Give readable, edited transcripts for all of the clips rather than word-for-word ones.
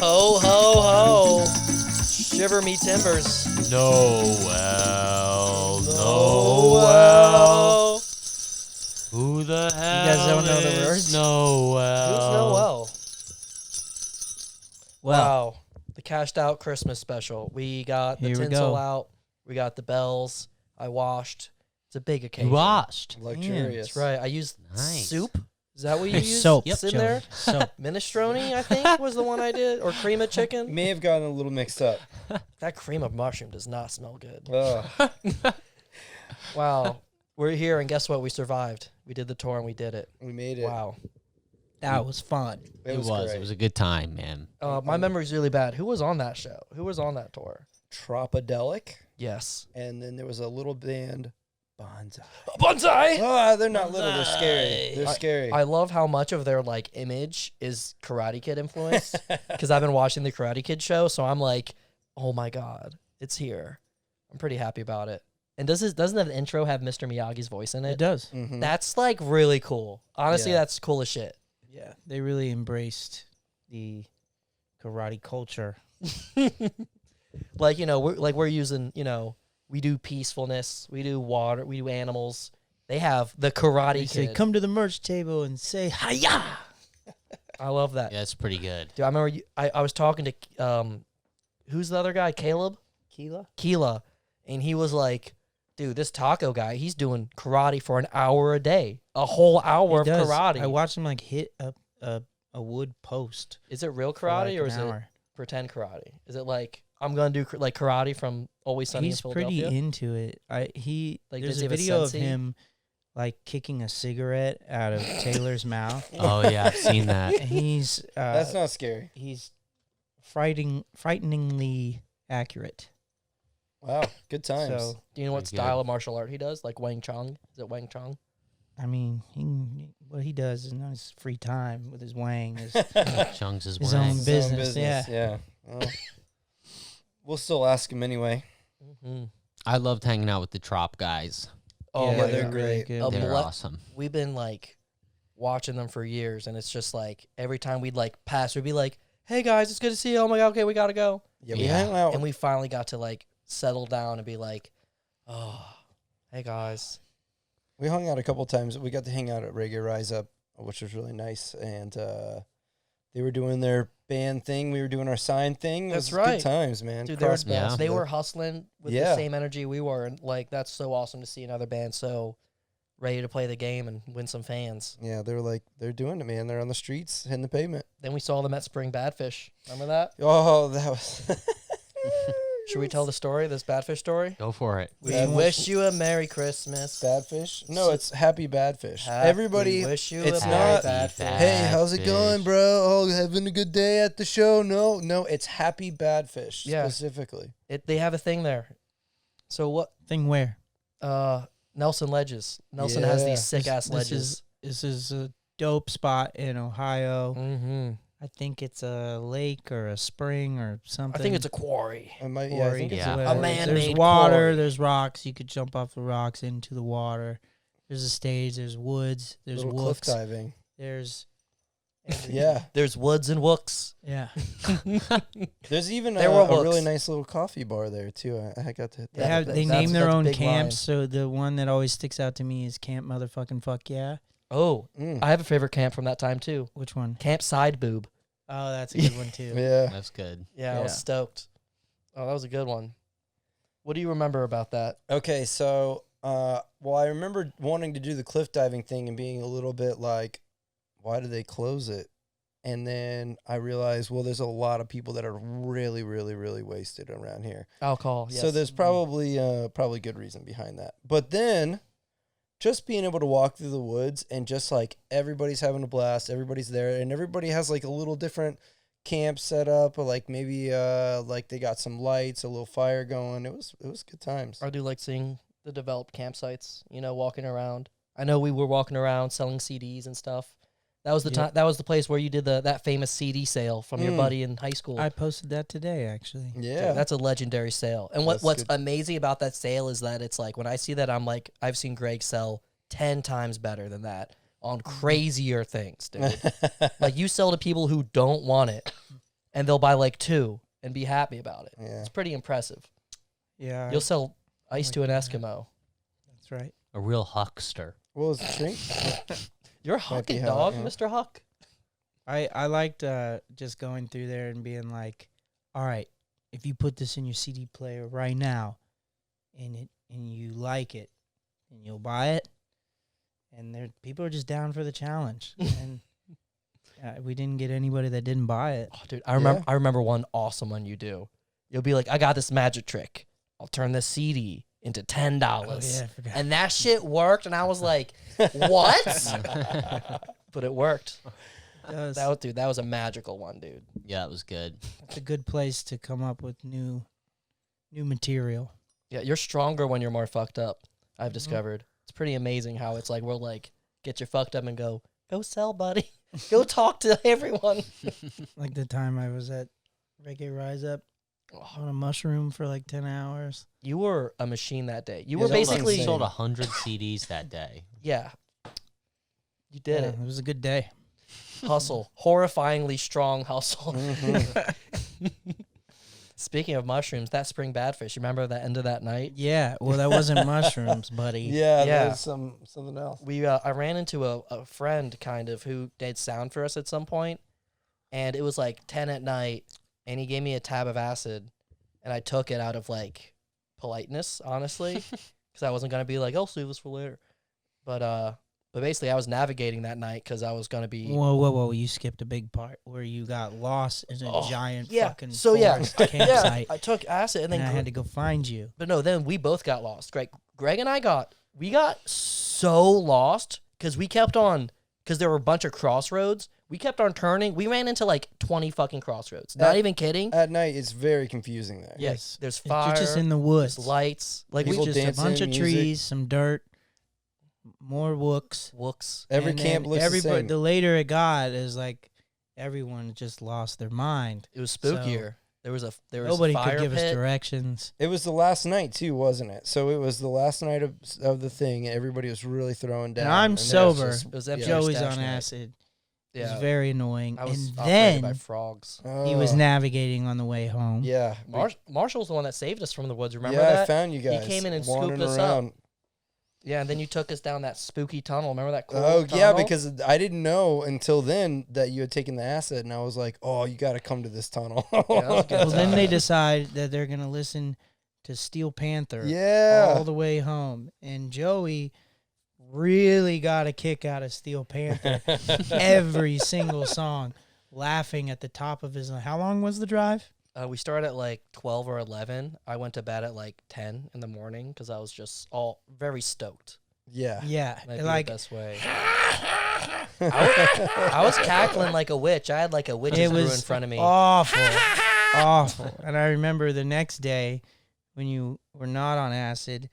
Ho, ho, ho. Shiver me timbers. Noel. Noel. Who the hell You guys don't know the is words? Noel? Who's Noel? Well, Wow. The Kash'd Out Christmas special. We got the Here we tinsel go. out. We got the bells. I washed. It's a big occasion. You washed. Luxurious. That's right. I used Nice. soup. Is that what you used? soap. It's in Joey. there? Soap. Minestrone, I think, was the one I did. Or cream of chicken. May have gotten a little mixed up. That cream of mushroom does not smell good. Ugh. Wow. We're here, and guess what? We survived. We did the tour, and we did it. We made it. Wow. That was fun. It was It great. was a good time, man. My memory's really bad. Who was on that show? Who was on that tour? Tropodelic, Yes. and then there was a little band, Bonsai. Bonsai! Oh, they're not little. They're scary. They're scary. I love how much of their like image is Karate Kid influenced because I've been watching the Karate Kid show, so I'm like, oh my god, it's here. I'm pretty happy about it. And doesn't the intro have Mr. Miyagi's voice in It it? does. Mhm. That's like really cool. Honestly, Yeah. that's cool as shit. Yeah, they really embraced the karate culture. Like, you know, we're using, you know, we do peacefulness, we do water, we do animals. They have the Karate They say, Kid. "Come to the merch table and say hiya." I love that. Yeah, it's pretty good. Dude, I remember I was talking to who's the other guy? Caleb? Keela. And he was like, dude, this taco guy, he's doing karate for an hour a day. A whole hour of He does. karate. I watched him like hit a wood post. Is it real for, karate like, or an is it hour. pretend karate? Is it like I'm gonna do like karate from Always Sunny He's in pretty Philadelphia? into it. Like, There's does he a have a video of sensei? him like kicking a cigarette out of Taylor's mouth. Oh yeah, I've seen that. And he's That's not scary. he's frighteningly accurate. Wow. Good times. So Do you know what Pretty style good. of martial art he does? Like Wang Chong? Is it Wang Chong? I mean, what he does is in his free time with his wang is Chung's his his way. own business. Yeah. Well, we'll still ask him anyway. Mm-hmm. I loved hanging out with the Trop guys. Oh Yeah, my they're god. great. good. Oh, They're Ble- awesome. We've been like watching them for years, and it's just like every time we'd like pass, we'd be like, "Hey guys, it's good to see you. Oh my god, okay, we gotta go." Yeah, we Yeah. hang out. And we finally got to like settle down and be like, "Oh, hey guys." We hung out a couple times. We got to hang out at Reggae Rise Up, which was really nice. And they were doing their band thing. We were doing our sign thing. It That's was right. Good times, man. Dude, Cross Yeah. paths they with- were hustling with the Yeah. same energy we were, and like that's so awesome to see another band so ready to play the game and win some fans. Yeah, they were like, they're doing it, man. They're on the streets, hitting the pavement. Then we saw them at Spring Badfish. Remember that? Oh, that was. Should we tell the story, this Badfish story? Go for it. We Badfish. wish you a Merry Christmas. Badfish? No, it's Happy Badfish. Happy- Everybody. wish you it's a not, Merry Happy Badfish. hey, how's it going, Badfish. bro? Oh, having a good day at the show? No, it's Happy Badfish Yeah. specifically. They have a thing there. So what? Thing where Nelson Ledges. Nelson has Yeah. these sick ass this ledges. is a dope spot in Ohio. Mm-hmm. I think it's a lake or a spring or something. I think it's a quarry. I might, Quarry. I think it's Yeah. a, A quarry. man-made There's water. quarry. There's rocks. You could jump off the rocks into the water. There's a stage. There's woods. There's Little cliff wooks. diving. There's Yeah. There's woods and wooks. yeah. There's even There were a really looks. nice little coffee bar there, too. I got to hit They that. have that- they that's- name their that's own big camps. So the one that always sticks out to me is Camp Motherfucking Fuck Yeah. Oh, Mm. I have a favorite camp from that time too. Which one? Camp Side Boob. Oh, that's a good one too. Yeah. That's good. Yeah, I was Yeah. stoked. Oh, that was a good one. What do you remember about that? Okay, so, well, I remember wanting to do the cliff diving thing and being a little bit like, why did they close it? And then I realized, well, there's a lot of people that are really, really, really wasted around here. Alcohol. Yes. So there's probably good reason behind that. But then just being able to walk through the woods and just like everybody's having a blast, everybody's there, and everybody has like a little different camp set up, or like maybe like they got some lights, a little fire going. It was good times. I do like seeing the developed campsites. You know, walking around. I know we were walking around selling CDs and stuff. That was the Yep. time. That was the place where you did that famous CD sale from your Mm. buddy in high school. I posted that today actually. Yeah. Dude, that's a legendary sale. And That's what's good. amazing about that sale is that it's like when I see that, I'm like, I've seen Greg sell 10 times better than that on crazier things, dude. Like you sell to people who don't want it. and they'll buy like 2 and be happy about it. Yeah. It's pretty impressive. Yeah. You'll sell ice like to an that. Eskimo. That's right. A real huckster. What was the drink? You're Might be hucking, how- dog, yeah. Mr. Huck. I liked just going through there and being like, all right, if you put this in your CD player right now, and you like it, and you'll buy it, and people are just down for the challenge, and we didn't get anybody that didn't buy it. Oh, dude, I remember one awesome one you do. You'll be like, I got this magic trick. I'll turn this CD into $10. I forgot. And that shit worked, and I was like, what? But it worked. That was a magical one, dude. Yeah, it was good. It's a good place to come up with new material. Yeah, you're stronger when you're more fucked up, I've discovered. It's pretty amazing how it's like, we'll like get you fucked up and go sell, buddy. Go talk to everyone. Like the time I was at Reggae Rise Up on a mushroom for like 10 hours. You were a machine that day. You Yeah, were that was basically, insane. sold 100 CDs that day. yeah. You did Yeah, it. It was a good day. Hustle. Horrifyingly strong hustle. Mhm. Speaking of mushrooms, that spring badfish, you remember the end of that night? Yeah, well, that wasn't mushrooms, buddy. Yeah, Yeah. that was something else. I ran into a friend kind of who did sound for us at some point, and it was like 10 at night, and he gave me a tab of acid, and I took it out of like politeness, honestly, because I wasn't gonna be like, I'll save this for later. But basically, I was navigating that night because I was gonna be. Whoa! You skipped a big part where you got lost in a Oh, giant yeah. fucking So yeah, forest yeah. campsite, I took acid, and and then I had to go find you. But no, then we both got lost. Greg and I got so lost because we kept on, because there were a bunch of crossroads. We kept on turning. We ran into like 20 fucking crossroads. Not even kidding. At night, it's very confusing there. Yes, there's You're fire. just in the woods. There's lights. Like It's People just a dancing, bunch of music. trees, some dirt, more wooks. Wooks. Every And camp then looks the same. The later it got, is like everyone just lost their mind. It was spookier. There was Nobody a fire could give us pit. directions. It was the last night too, wasn't it? So it was the last night of the thing, and everybody was really throwing down. And I'm it was sober. just- It was empty Joey's stash on night. acid. It Yeah, was very annoying. I was And operated by then frogs. he was Oh, navigating on the way home. Yeah, Marshall's the one that saved us from the woods. Remember yeah, I that? found you guys. came in and wandering scooped us up. around. Yeah, and then you took us down that spooky tunnel. Remember that cool Oh tunnel? yeah, because I didn't know until then that you had taken the acid, and I was like, "Oh, you got to come to this tunnel." that was a good Well, then they time. decide that they're going to listen to Steel Panther Yeah, all the way home. And Joey really got a kick out of Steel Panther every single song, laughing at the top of his. How long was the drive? We started at like 12 or 11. I went to bed at like 10 in the morning because I was just all very stoked. yeah. Yeah, Might be like the best way. I was cackling like a witch. I had like a witch's it brew in was front of me. awful, awful. And I remember the next day when you were not on acid.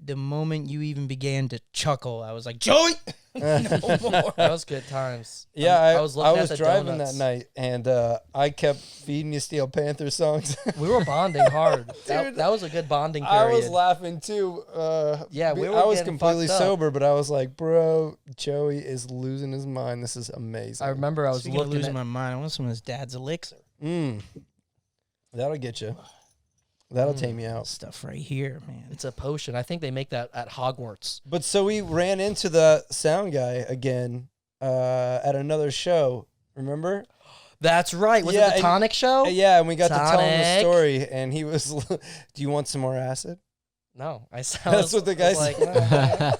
The moment you even began to chuckle, I was like, Joey! That was good times. Yeah, I was was looking at the driving donuts. that night, and I kept feeding you Steel Panther songs. We were bonding hard. That was a good bonding period. I was laughing too. Yeah, we were I was getting completely fucked up. sober, but I was like, "Bro, Joey is losing his mind. This is amazing." I remember I was Speaking of looking losing at. my mind, I want some of his dad's elixir. That'll get you. That'll tame you out. Stuff right here, man. It's a potion. I think they make that at Hogwarts. But so we ran into the sound guy again at another show. Remember? That's right. Was Yeah, it the and- Tonic Show? Yeah, and we got to tell him the Sonic. story, and he was, "Do you want some more acid?" No, That's what the guy like, said. "Nah."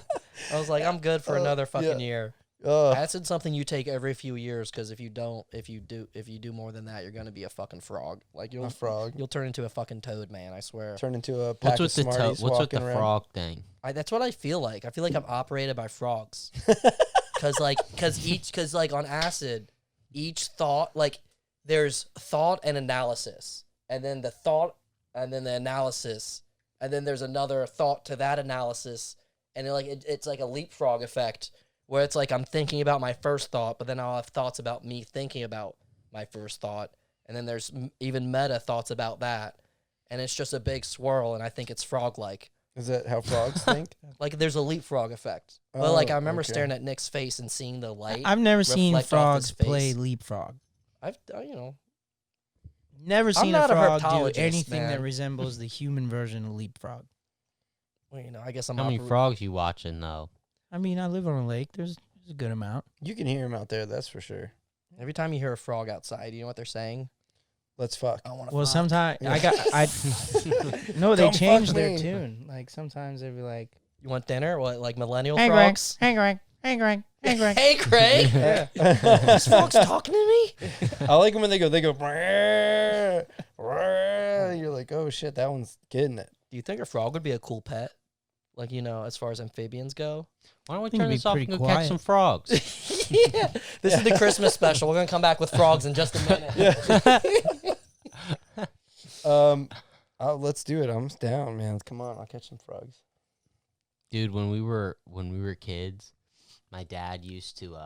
I was like, I'm good for another fucking yeah. year. Oh, Acid's something you take every few years because if you do more than that, you're gonna be a fucking frog. Like a frog. you'll turn into a fucking toad, man. I swear. Turn into a pack What's of with the Smarties what's with walking the around. frog thing? That's what I feel like. I feel like I'm operated by frogs. Cause on acid, each thought, like there's thought and analysis, and then the thought, and then the analysis, and then there's another thought to that analysis, and it's like a leapfrog effect where it's like I'm thinking about my first thought, but then I'll have thoughts about me thinking about my first thought, and then there's even meta thoughts about that, and it's just a big swirl, and I think it's frog-like. Is that how frogs think? Like there's a leapfrog effect. But Oh, like I remember okay. staring at Nick's face and seeing the light. I've never seen reflect off his frogs play face. leapfrog. I've you know, Never seen not a a frog do herpetologist, anything man. that resembles the human version of leapfrog. Well, I guess I'm How not. many frogs you watching though? I mean, I live on a lake. There's a good amount. You can hear him out there, that's for sure. Every time you hear a frog outside, you know what they're saying? Let's fuck. I want to. Well, sometimes Yeah. no, they Come fuck change their me. tune. Like sometimes they'd be like, You want dinner? What, like millennial "Hey Greg, frogs? hey Greg, hey Greg, hey Greg." Hey, Craig. This frog's talking to me. I like them when they go, "Rrrr, rrrr." You're like, oh shit, that one's getting it. Do you think a frog would be a cool pet? Like, as far as amphibians go? Why don't we think turn it'd this be off pretty and go catch quiet. some frogs? Yeah. This is the Christmas special. We're going to come back with frogs in just a minute. Let's do it. I'm down, man. Come on, I'll catch some frogs. Dude, when we were kids, my dad used to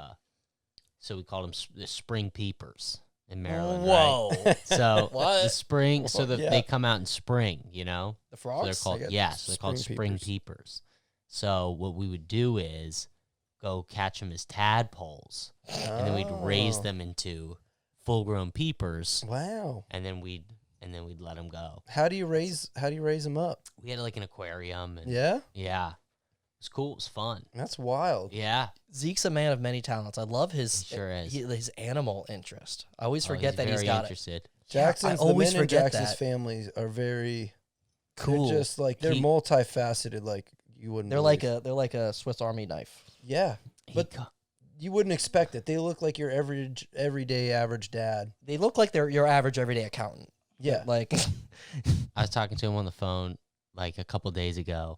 so we called them the spring peepers in Maryland. Whoa. Right? So What? the spring, so that Yeah. they come out in spring, The So frogs? they're called got so they're called spring spring peepers. peepers. So what we would do is go catch them as tadpoles, and then we'd raise Oh. them into full-grown peepers, Wow. and then we'd let them go. How do you raise them up? We had like an aquarium, and Yeah? yeah, it was cool. It was fun. That's wild. Yeah, Zeke's a man of many talents. I love his He sure is. his animal interest. I always Oh, forget that he's very got it. interested. Jackson's I always the men in forget Jackson's that. families are very Cool. They're just like they're He- multifaceted like you wouldn't They're believe. like a Swiss Army knife. Yeah. He But co- you wouldn't expect it. They look like your everyday average dad. They look like they're your average everyday accountant. Yeah. Like I was talking to him on the phone like a couple days ago,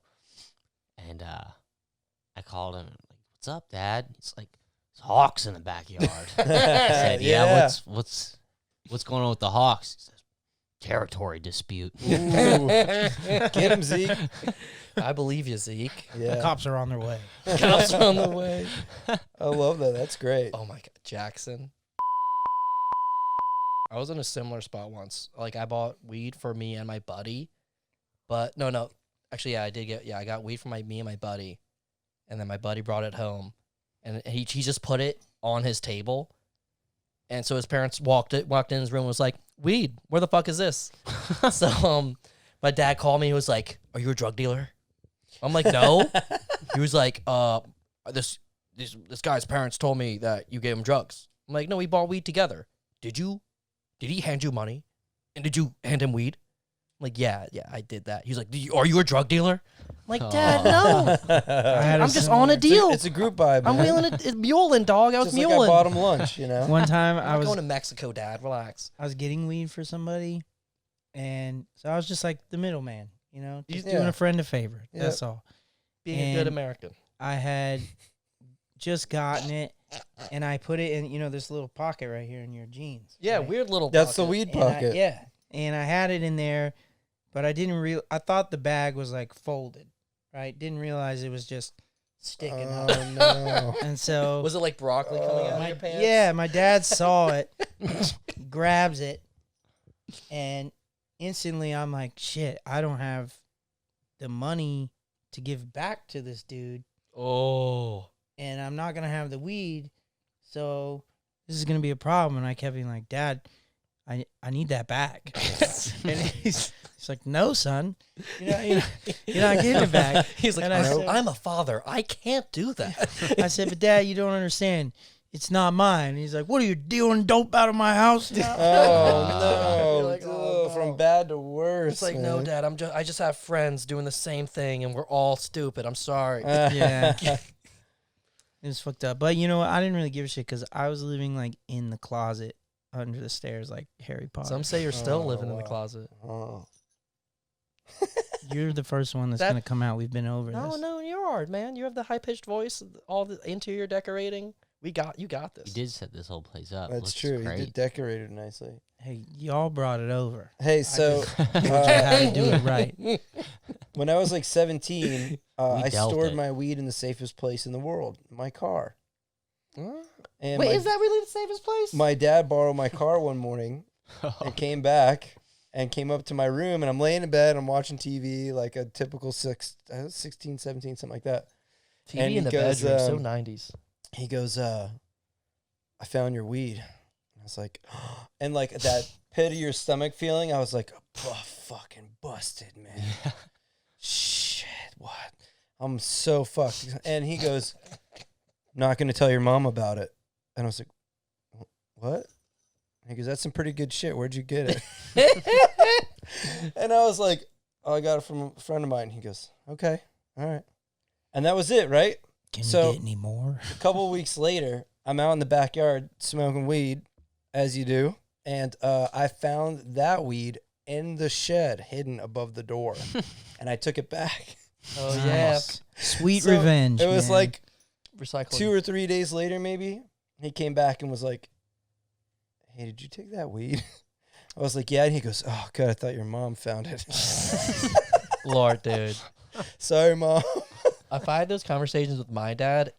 and I called him. I'm like, "What's up, Dad?" He's like, "There's hawks in the backyard." I said, "Yeah, what's going on with the hawks?" He says, "Territory dispute." Ooh. Get him, Zeke. I believe you, Zeke. The Yeah. cops are on their way. Cops are on the way. I love that. That's great. Oh my god, Jackson. I was in a similar spot once. Like I bought weed for me and my buddy, but no. Actually, yeah, I got weed for me and my buddy, and then my buddy brought it home, and he just put it on his table, and so his parents walked in his room and was like, "Weed, where the fuck is this?" So my dad called me. He was like, "Are you a drug dealer?" I'm like, "No." He was like, this guy's parents told me that you gave him drugs." I'm like, "No, we bought weed together. Did you? Did he hand you money? And did you hand him weed?" I'm like, yeah, I did that. He's like, are you a drug dealer? I'm like, Dad, no. I'm just on a deal. It's a group vibe. I'm man. wheeling it, mulling, dog. I was Just like I mulling. bought him lunch, you know. One time I'm I not was going to Mexico, Dad. Relax. I was getting weed for somebody, and so I was just like the middleman, just Yeah. doing a friend a favor. Yeah. That's all. Being a good And- American. I had just gotten it, and I put it in, this little pocket right here in your jeans. Yeah, right? weird little. That's the pocket. weed And pocket. and I had it in there, but I didn't I thought the bag was like folded, right? Didn't realize it was just sticking Oh up. no. And so Was it like broccoli coming out of my, your pants? yeah, my dad saw it, grabs it, and instantly I'm like, shit, I don't have the money to give back to this dude, Oh. and I'm not gonna have the weed, so this is gonna be a problem. And I kept being like, Dad, I need that back. And he's like, no, son, you're not getting it back. He's like, And I said- I'm a father. I can't do that. I said, but Dad, you don't understand. It's not mine. And he's like, what are you dealing dope out of my house now? Oh You're no. like, oh, From no. bad to worse. It's like, no, man. Dad. I just have friends doing the same thing, and we're all stupid. I'm sorry. Yeah. It was fucked up. But you know what? I didn't really give a shit because I was living like in the closet under the stairs like Harry Potter. Some say you're still Oh, living in the wow. closet. Oh. You're the first one that's That- going to come out. We've been over No, this. no, you are, man. You have the high pitched voice, all the interior decorating. You got You this. did set this whole place up. That's Looks true. Great. He did decorate it nicely. Hey, y'all brought it over. Hey, so I had to do it right. when I was like 17, I dealt stored it. my weed in the safest place in the world, my car. And Wait, my, is that really the safest place? my dad borrowed my car one morning and came back and came up to my room, and I'm laying in bed, I'm watching TV like a typical 16, 17, something like that. TV and in the he goes, bedroom, so um, 90s. He goes, I found your weed. I was like, and like that pit of your stomach feeling, I was like, fucking busted, man. Yeah. Shit, what? I'm so fucked. And he goes, not going to tell your mom about it. And I was like, what? And he goes, that's some pretty good shit. Where'd you get it? And I was like, oh, I got it from a friend of mine. He goes, okay, all right. And that was it, right? Can So- you get any more? A couple weeks later, I'm out in the backyard smoking weed, as you do. And I found that weed in the shed, hidden above the door. And I took it back. Oh Nice. Sweet So, revenge. It was man. like Recycling. 2 or 3 days later, maybe. He came back and was like, hey, did you take that weed? I was like, yeah. And he goes, oh, God, I thought your mom found it. Lord, dude. Sorry, Mom. If I had those conversations with my dad,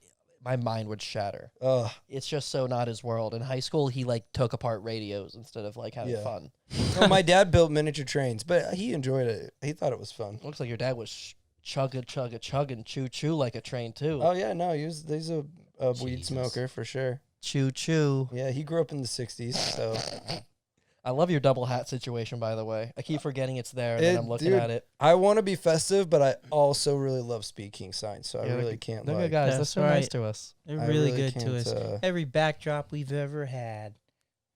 my mind would shatter. Ugh. It's just so not his world. In high school, he like took apart radios instead of like having Yeah. fun. Well, my dad built miniature trains, but he enjoyed it. He thought it was fun. Looks like your dad was chugging, choo choo like a train too. Oh, yeah, no, he's a weed Jesus. smoker for sure. Choo choo. Yeah, he grew up in the 60s, so. I love your double hat situation, by the way. I keep forgetting it's there, and then I'm looking Dude, at it. I want to be festive, but I also really love Speed King signs, so I Yeah, really can't Look like. at guys. That's That's so nice right. to us. They're I really, really good to can't, us. Every backdrop we've ever had,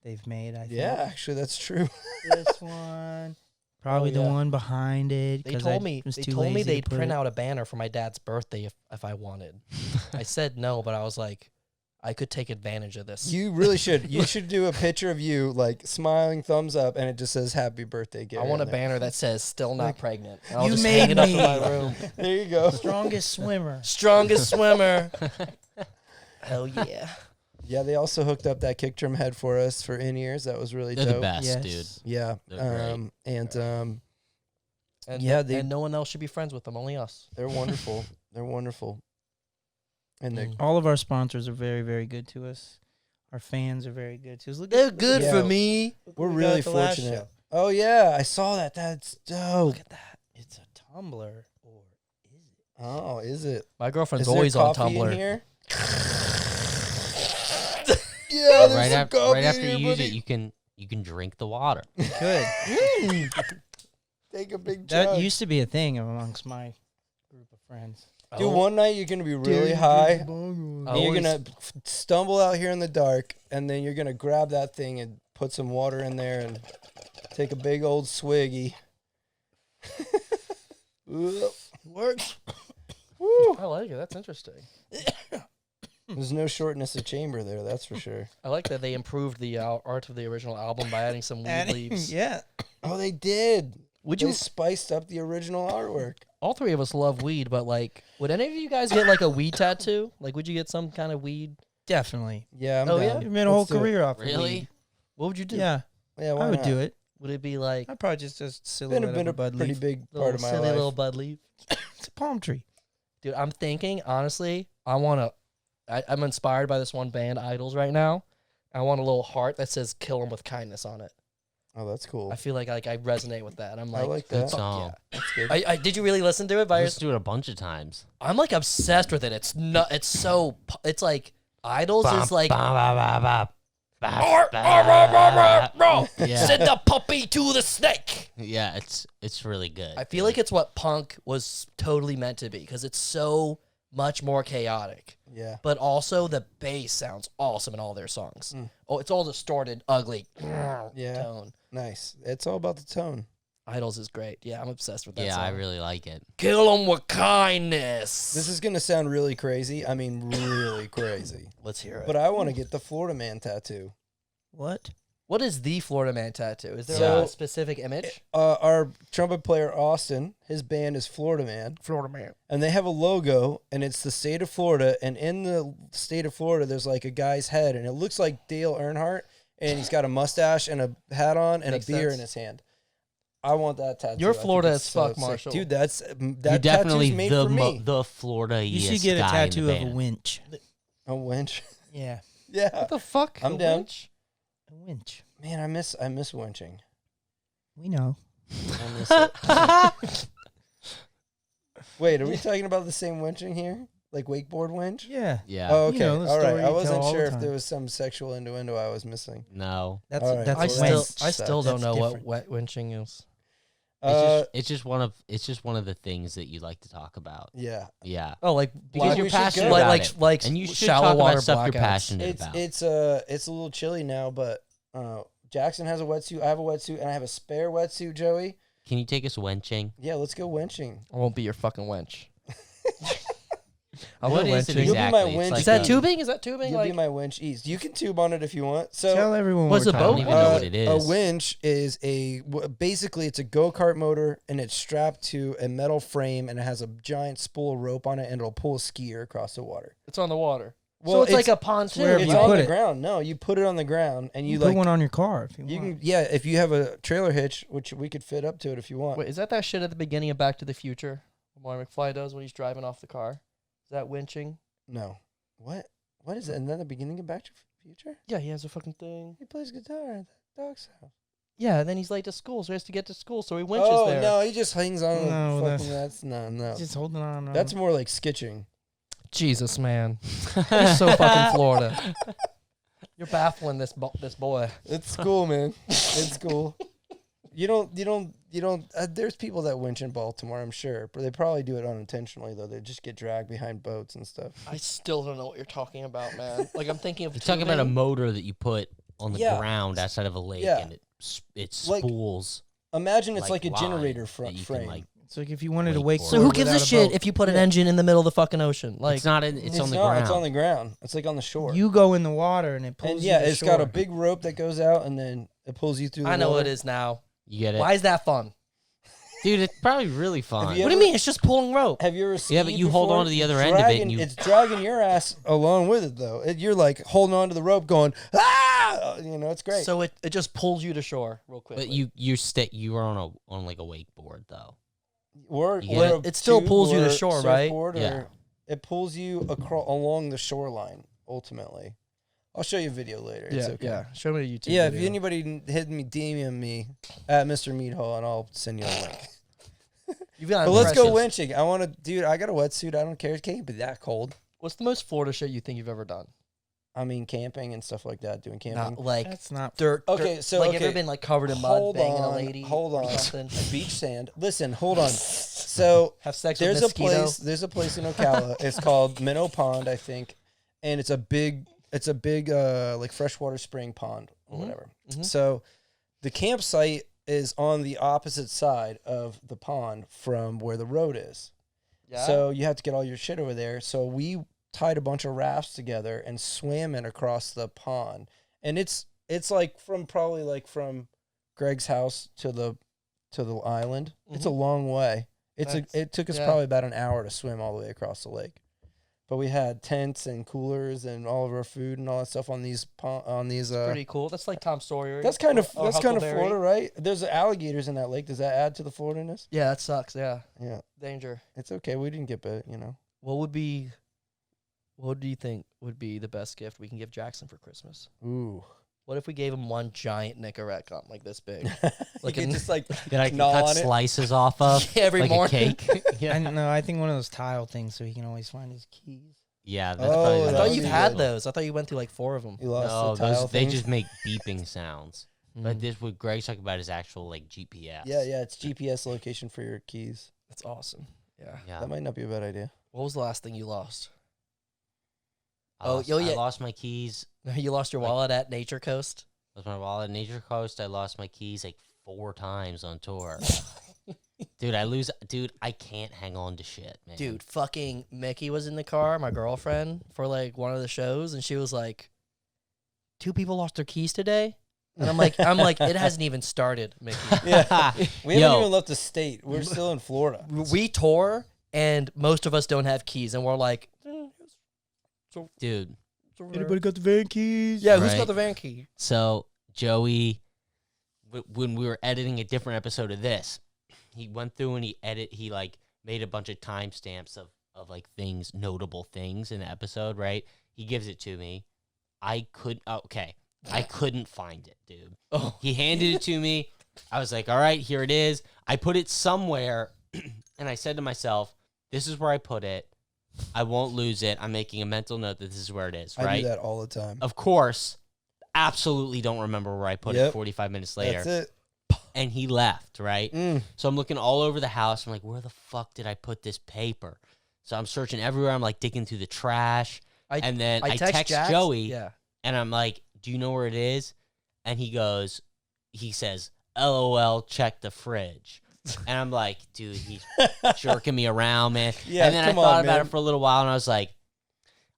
they've made. I think. Yeah, actually, that's true. This one, probably the yeah. one behind it. They 'cause told I me was they too told me lazy to they'd put print it. out a banner for my dad's birthday if I wanted. I said no, but I was like, I could take advantage of this. You really should. You should do a picture of you, like, smiling, thumbs up, and it just says "Happy Birthday, Gary." I want a on there. banner that says "Still not Like, pregnant." And I'll you just made hang it up in me. my room. There you go. Strongest swimmer. Strongest swimmer. Hell yeah. Yeah, they also hooked up that kick drum head for us for in-ears. That was really They're the dope. best, Yes. dude. Yeah. They're great. And And Yeah, and no one else should be friends with them, only us. they're wonderful. They're wonderful. And they Mm. All of our sponsors are very, very good to us. Our fans are very good to us. Look They're at, good Yeah. for me. look we're what we got really at the last fortunate. show. Oh yeah, I saw that. That's dope. Look at that. It's a tumbler, or is it? Oh, is it? My girlfriend's Is there always on coffee in Tumblr. here? Yeah, there's Right, some after, coffee right after in you here, use buddy. it, you can drink the water. Good. Take a big That chug. used to be a thing amongst my group of friends. Dude, one night you're gonna be really high. And you're gonna stumble out here in the dark, and then you're gonna grab that thing and put some water in there and take a big old swiggy. Works. I like it. That's interesting. There's no shortness of chamber there, that's for sure. I like that they improved the art of the original album by adding some weed leaves. Yeah. Oh, they did. Would They you? spiced up the original artwork. All three of us love weed, but like, would any of you guys get like a weed tattoo? Like, would you get some kind of weed? Definitely. Yeah, I'm Oh, down. yeah? You made a whole Let's do it. career off of Really? weed. What would you do? Yeah, Yeah, why I would not? do it. Would it be like I'd probably just Been silhouette a, been of a a bud pretty leaf. big little part of my silly life. little bud leaf? It's a palm tree. Dude, I'm thinking honestly. I'm inspired by this one band, Idols, right now. I want a little heart that says "Kill 'em with kindness" on it. Oh, that's cool. I feel like I resonate with that. I'm I like, like Good that. fuck song. That's good. Did you really listen to it? I listened to it a bunch of times. I'm like obsessed with it. It's not. It's so. It's like Idols is like. Yeah. Send the puppy to the snake. Yeah, it's really good. I feel like it's what punk was totally meant to be because it's so much more chaotic. Yeah. But also the bass sounds awesome in all their songs. Mm. Oh, it's all distorted, ugly Yeah. tone. Nice. It's all about the tone. Idols is great. Yeah, I'm obsessed with that yeah, song. I really like it. Kill 'em with kindness. This is going to sound really crazy. I mean, really crazy. Let's hear it. But I want to get the Florida Man tattoo. What? What is the Florida Man tattoo? Is there So- a specific image? Our trumpet player, Austin, his band is Florida Man. Florida Man. And they have a logo, and it's the state of Florida. And in the state of Florida, there's like a guy's head, and it looks like Dale Earnhardt. And he's got a mustache and a hat on and Makes a beer sense. in his hand. I want that tattoo. You're I think Florida it's as fuck, sick. Marshall. Dude, that's that You're definitely tattoo's made the for me. the Florida. You should get a tattoo of a winch. A winch. Yeah, Yeah. What the fuck? I'm A down. winch? a winch. Man, I miss winching. We know. I miss it. Wait, are we talking about the same winching here? Like wakeboard winch? Yeah. Yeah. Oh, okay. You know, the All right. story I you wasn't tell all sure the if there time. was some sexual innuendo I was missing. No. That's All right. that's I Well, still, winch. I still don't That's know different. what wet winching is. It's just one of the things that you like to talk about. Yeah. Yeah. Oh, like Because black, you're we should passionate go. about like it. like And you should shallow talk water about stuff blackouts. you're passionate It's about. it's a little chilly now, but Jackson has a wetsuit. I have a wetsuit, and I have a spare wetsuit. Joey, Can you take us wenching? yeah, let's go winching. I won't be your fucking wench. I'll What go is it winching. You'll be my exactly? It's winch. like Is that a- tubing? Is that tubing? You'll Like be my winch east. You can tube on it if you want. So Tell everyone What's what the we're boat? talking I don't even know about. what it is. A winch is basically it's a go-kart motor, and it's strapped to a metal frame, and it has a giant spool of rope on it, and it'll pull a skier across the water. it's on the water. Well, So it's like a pontoon. wherever It's you on put the it. ground. No, you put it on the ground, and you You put like one on your car if you you want. can if you have a trailer hitch, which we could fit up to it if you want. Wait, is that shit at the beginning of Back to the Future? What Marty McFly does when he's driving off the car? Is that winching? No, what is it? And then the beginning of Back to the Future, Yeah, he has a fucking thing. he plays guitar at the dog's house. Yeah, and then he's late to school, so he has to get to school, so he winches Oh there. no, he just hangs on. No, Fucking, that's no. Just holding on. That's more like skitching. Jesus, man. You're so fucking Florida. You're baffling this boy. It's cool, man. It's cool. You don't. There's people that winch in Baltimore, I'm sure, but they probably do it unintentionally though. They just get dragged behind boats and stuff. I still don't know what you're talking about, man. Like, I'm thinking of You're talking about a tubing. motor that you put on the Yeah. ground outside of a lake, Yeah. and it Like, spools. Imagine it's like a line generator that front you frame. can, like, It's like if you wanted to Wakeboard. wake. So who gives a without shit boat. if you put an Yeah. engine in the middle of the fucking ocean? Like, it's not. It's on the not, ground. It's on the ground. It's like on the shore. You go in the water and it pulls. and you yeah, to it's got a shore. big rope that goes out, and then it pulls you through. The I know water. what it is now. You get it, Why is that fun? dude. It's probably really fun. you What do you ever- mean? It's just pulling rope. Have you ever seen? Yeah, but you hold on to the other end of it and you- It's dragging your ass along with it, though. You're like holding on to the rope, going ah. You know, it's great. So it just pulls you to shore real quick. But you are on like a wakeboard though. or you get or it? a It still tube pulls you to or shore, right? surfboard, or Yeah. It pulls you along the shoreline. Ultimately, I'll show you a video later. It's yeah, okay. yeah. Show me a YouTube. Yeah, if video. anybody hit me, DM me at Mr. Meathole, and I'll send you a link. You've got But let's go impressions. winching. I want to, dude. I got a wetsuit. I don't care. It can't be that cold. What's the most Florida shit you think you've ever done? I mean, camping and stuff like that. Doing camping. Not like That's not. dirt. Okay, dirt. so, like, have you okay. ever been like covered in mud, Hold banging a on, lady? hold or on. something? Beach sand. Listen, hold on. So Have sex there's with a mosquito. place. There's a place in Ocala. It's called Minnow Pond, I think, and it's a big like freshwater spring pond or Mhm, whatever. mhm. So the campsite is on the opposite side of the pond from where the road is. Yeah. So you have to get all your shit over there. So we tied a bunch of rafts together and swam it across the pond. And it's like from Greg's house to the island. It's a long way. It took us yeah. probably about an hour to swim all the way across the lake. But we had tents and coolers and all of our food and all that stuff on these pretty cool. That's like Tom Sawyer. that's kind of or Huckleberry. Florida, right? There's alligators in that lake. Does that add to the Florida-ness? Yeah, that sucks. Yeah, Yeah. danger. It's okay. We didn't get bit, What do you think would be the best gift we can give Jackson for Christmas? Ooh. What if we gave him one giant Nicorette cup like this big? Like Like it a- just like That I can gnaw cut on it. slices off of Every like morning. a cake. I yeah, don't know. I think one of those tile things so he can always find his keys. yeah. That's Oh, probably I the that thought would you've be had good. those. I thought you went through like 4 of them. You lost No, the tile those they thing. just make beeping sounds. But Mm. this what Greg's talking about is actual like GPS. Yeah, it's GPS location for your keys. That's awesome. Yeah. yeah. That might not be a bad idea. What was the last thing you lost? I lost, oh, I yeah. lost my keys. You lost your Like- wallet at Nature Coast? Lost my wallet. Nature Coast. I lost my keys like 4 times on tour. Dude, I can't hang on to shit, man. Dude, fucking Mickey was in the car, my girlfriend, for like one of the shows, and she was like, 2 people lost their keys today? And I'm like, it hasn't even started, Mickey. Yeah. We haven't Yo. even left the state. We're still in Florida. We tour, and most of us don't have keys, and we're like, Dude. got the van keys? yeah, who's Right. got the van key? So Joey, when we were editing a different episode of this, he went through and he like made a bunch of timestamps of like things, notable things in the episode. Right? He gives it to me. I couldn't find it, dude. Oh, He handed it to me. I was like, all right, here it is. I put it somewhere, and I said to myself, this is where I put it. I won't lose it. I'm making a mental note that this is where it is, I right? do that all the time. Of course, absolutely don't remember where I put it 45 minutes later. That's it. And he left, right? So I'm looking all over the house. I'm like, where the fuck did I put this paper? So I'm searching everywhere. I'm like digging through the trash. And then I text Jax, Joey. Yeah. And I'm like, do you know where it is? And he says, LOL, check the fridge. And I'm like, dude, he's jerking me around, man. Yeah, and then I come thought on, about man. it for a little while, and I was like,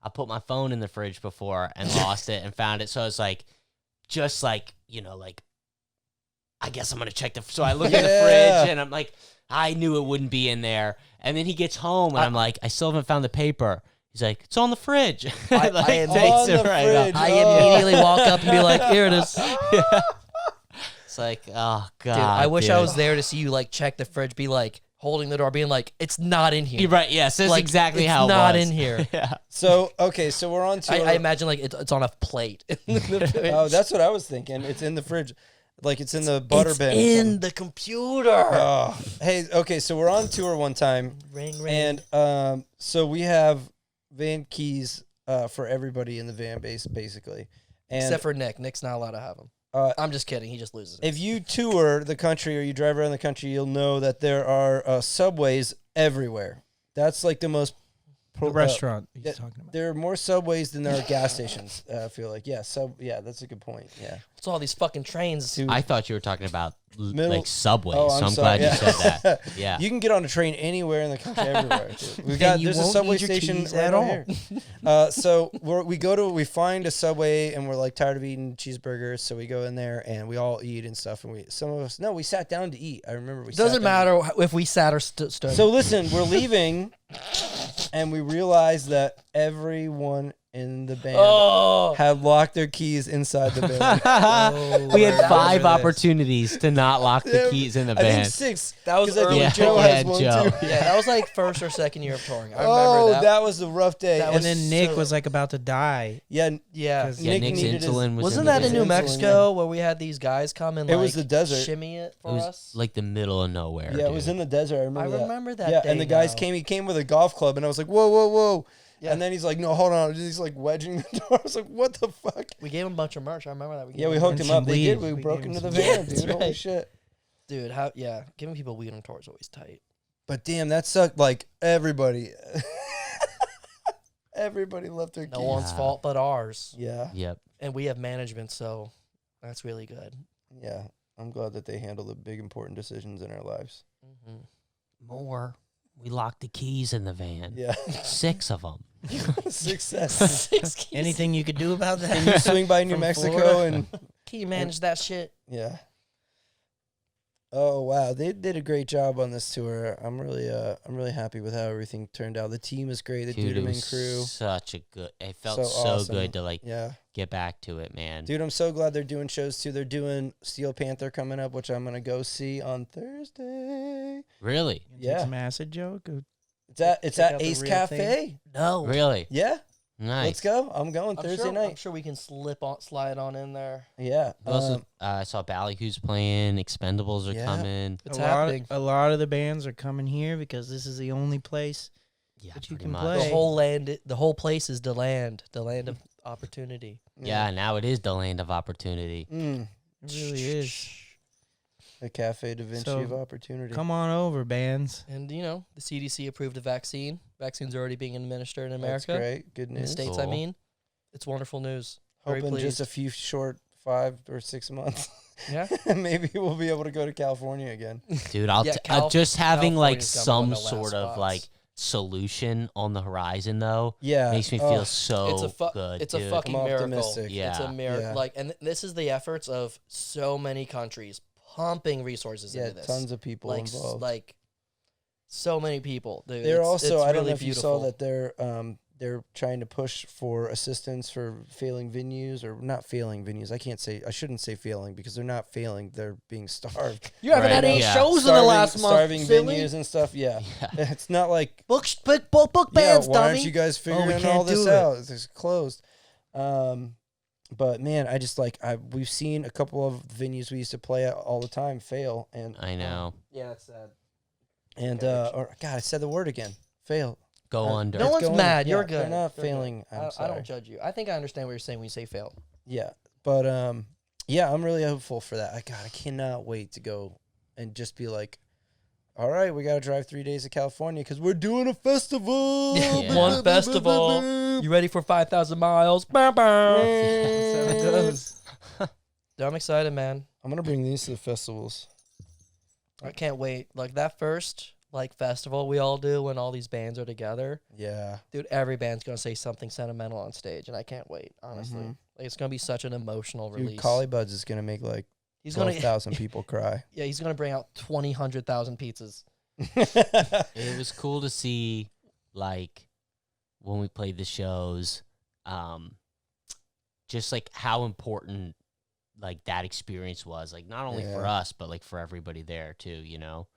I put my phone in the fridge before and lost it and found it. So I was like, just like, like, I guess I'm going to check so I look in the fridge, and I'm like, I knew it wouldn't be in there. And then he gets home, and I'm like, I still haven't found the paper. He's like, it's on the fridge. I takes on it the right fridge. up. I immediately walk up and be like, here it is. It's like, oh, God. Dude, I wish I was there to see you, like, check the fridge, be like, holding the door, being like, it's not in here. You're right, yes, that's Like, exactly it's how it not was. in here. Yeah. So, okay, so we're on to I imagine, like, it's on a plate. Oh, that's what I was thinking. It's in the fridge. Like it's in the butter It's bin. in the computer. Oh. Hey, okay, so we're on tour one time. Ring, ring. And so we have van keys for everybody in the van base, basically. And Except for Nick. Nick's not allowed to have them. I'm just kidding. He just loses it. if you tour the country or you drive around the country, you'll know that there are subways everywhere. That's like the most... The restaurant he's yeah, talking about. There are more subways than there are gas stations, I feel like. Yeah, that's a good point. Yeah. It's all these fucking trains. Dude, I thought you were talking about Middle- like subways, Oh, so I'm sorry. glad you said that. Yeah. You can get on a train anywhere in the country, everywhere. Dude. We got you there's a won't subway need your station keys right at out all. here. So we find a Subway and we're like tired of eating cheeseburgers, so we go in there and we all eat and stuff. And we sat down to eat. I remember we. Doesn't matter if we sat or stood. So listen, we're leaving, and we realized that everyone in the band had locked their keys inside the band. We had That 5 was- opportunities to not lock the Yeah, keys in the I think van. 6. That was 'cause I think early. Joe Yeah, has one Joe. too. Yeah, that was like first or second year of touring. I remember Oh, that. that was a rough day. That And was then Nick so- was like about to die. Yeah, Yeah. 'Cause- Yeah, Nick Nick's needed his- insulin was Wasn't in the that in van. New Insulin, Mexico where we had these guys come and It like was the desert. shimmy it It for was us? like the middle of nowhere. Yeah, it was dude. in the desert. I remember I that. remember that Yeah, day and the guys now. came. He came with a golf club, and I was like, "Whoa, whoa, whoa!" Yeah. And then he's like, "No, hold on." He's like wedging the door. I was like, "What the fuck?" We gave him a bunch of merch. I remember that. Yeah, we gave hooked him him up. some We did. weed. We We broke gave into him the some van, weed. dude. That's Holy right. shit! Dude, giving people weed on tour is always tight. But damn, that sucked. Like everybody, everybody left their keys. No one's fault but ours. Yeah, Yep. And we have management, so that's really good. yeah. I'm glad that they handle the big important decisions in our lives. Mm-hmm. More. We locked the keys in the van. Yeah, 6 of them. success. 6 keys. Anything you could do about Can you that? swing by New From Mexico Florida? and Can you manage that shit? yeah. Oh wow, they did a great job on this tour. I'm really happy with how everything turned out. The team is great. The Dude, it Duderman was crew. such a good. It felt So so awesome. good to like Yeah, get back to it, man. dude, I'm so glad they're doing shows too. They're doing Steel Panther coming up, which I'm gonna go see on Thursday. Really? Yeah. Take some acid, Joe. Go. It's Check at out the Ace real Cafe. thing. No. Really? Yeah, Nice. let's go. I'm going Thursday I'm night. sure we can slide on in there. Yeah. Also, I saw Ballyhoo's playing. Expendables are Yeah. coming. It's a happening. Lot, a lot of the bands are coming here because this is the only place. Yeah, But you pretty can much. play. The whole place is the land of opportunity. Yeah, now it is the land of opportunity. Mm, It really is. the Cafe Da Vinci So, of opportunity. Come on over, bands. And the CDC approved a vaccine. Vaccine's already being administered in That's America. great. Good In the news. States, I Cool. mean. It's wonderful news. Very Hoping just pleased. a few short 5 or 6 months. Yeah. Maybe we'll be able to go to California again. Dude, Yeah, just having like California's got some one of the last sort of spots. like solution on the horizon though Yeah. makes me Oh, feel so good. It's dude. a fucking I'm miracle. optimistic. Yeah. It's a miracle. Yeah. Like, and this is the efforts of so many countries pumping resources Yeah, into this. tons of people like, involved. like so many people. Dude, They're it's also, I don't really know if you saw beautiful. that they're trying to push for assistance for failing venues or not failing venues. I shouldn't say failing because they're not failing. They're being starved. You haven't Right, had any yeah. shows in the last month. Starving silly. venues and stuff. Yeah. Yeah. It's not like, Book yeah, bands, why dummy. aren't you guys figuring we all can't this do it. out? It's closed. But man, I just we've seen a couple of venues we used to play at all the time fail, and I know. Yeah, it's sad. or God, I said the word again. Fail. go under. No one's going- mad. You're yeah, good. They're not You're good. failing. I'm I sorry. don't judge you. I think I understand what you're saying when you say fail. Yeah, but yeah, I'm really hopeful for that. I cannot wait to go and just be like, all right, we got to drive 3 days to California because we're doing a festival. Yeah. One festival. You ready for 5,000 miles? Bow, bow. That's how it goes. Dude, I'm excited, man. I'm gonna bring these to the festivals. I can't wait. Like that first festival we all do when all these bands are together. Yeah, Dude, every band's gonna say something sentimental on stage, and I can't wait. Honestly, Mhm. like, it's gonna be such an emotional dude, release. Collie Buds is gonna make like He's gonna 12,000 people cry. yeah, he's gonna bring out 100,000 pizzas. It was cool to see, like, when we played the shows, just like how important like that experience was, like not only for Yeah. us but like for everybody there too. You know,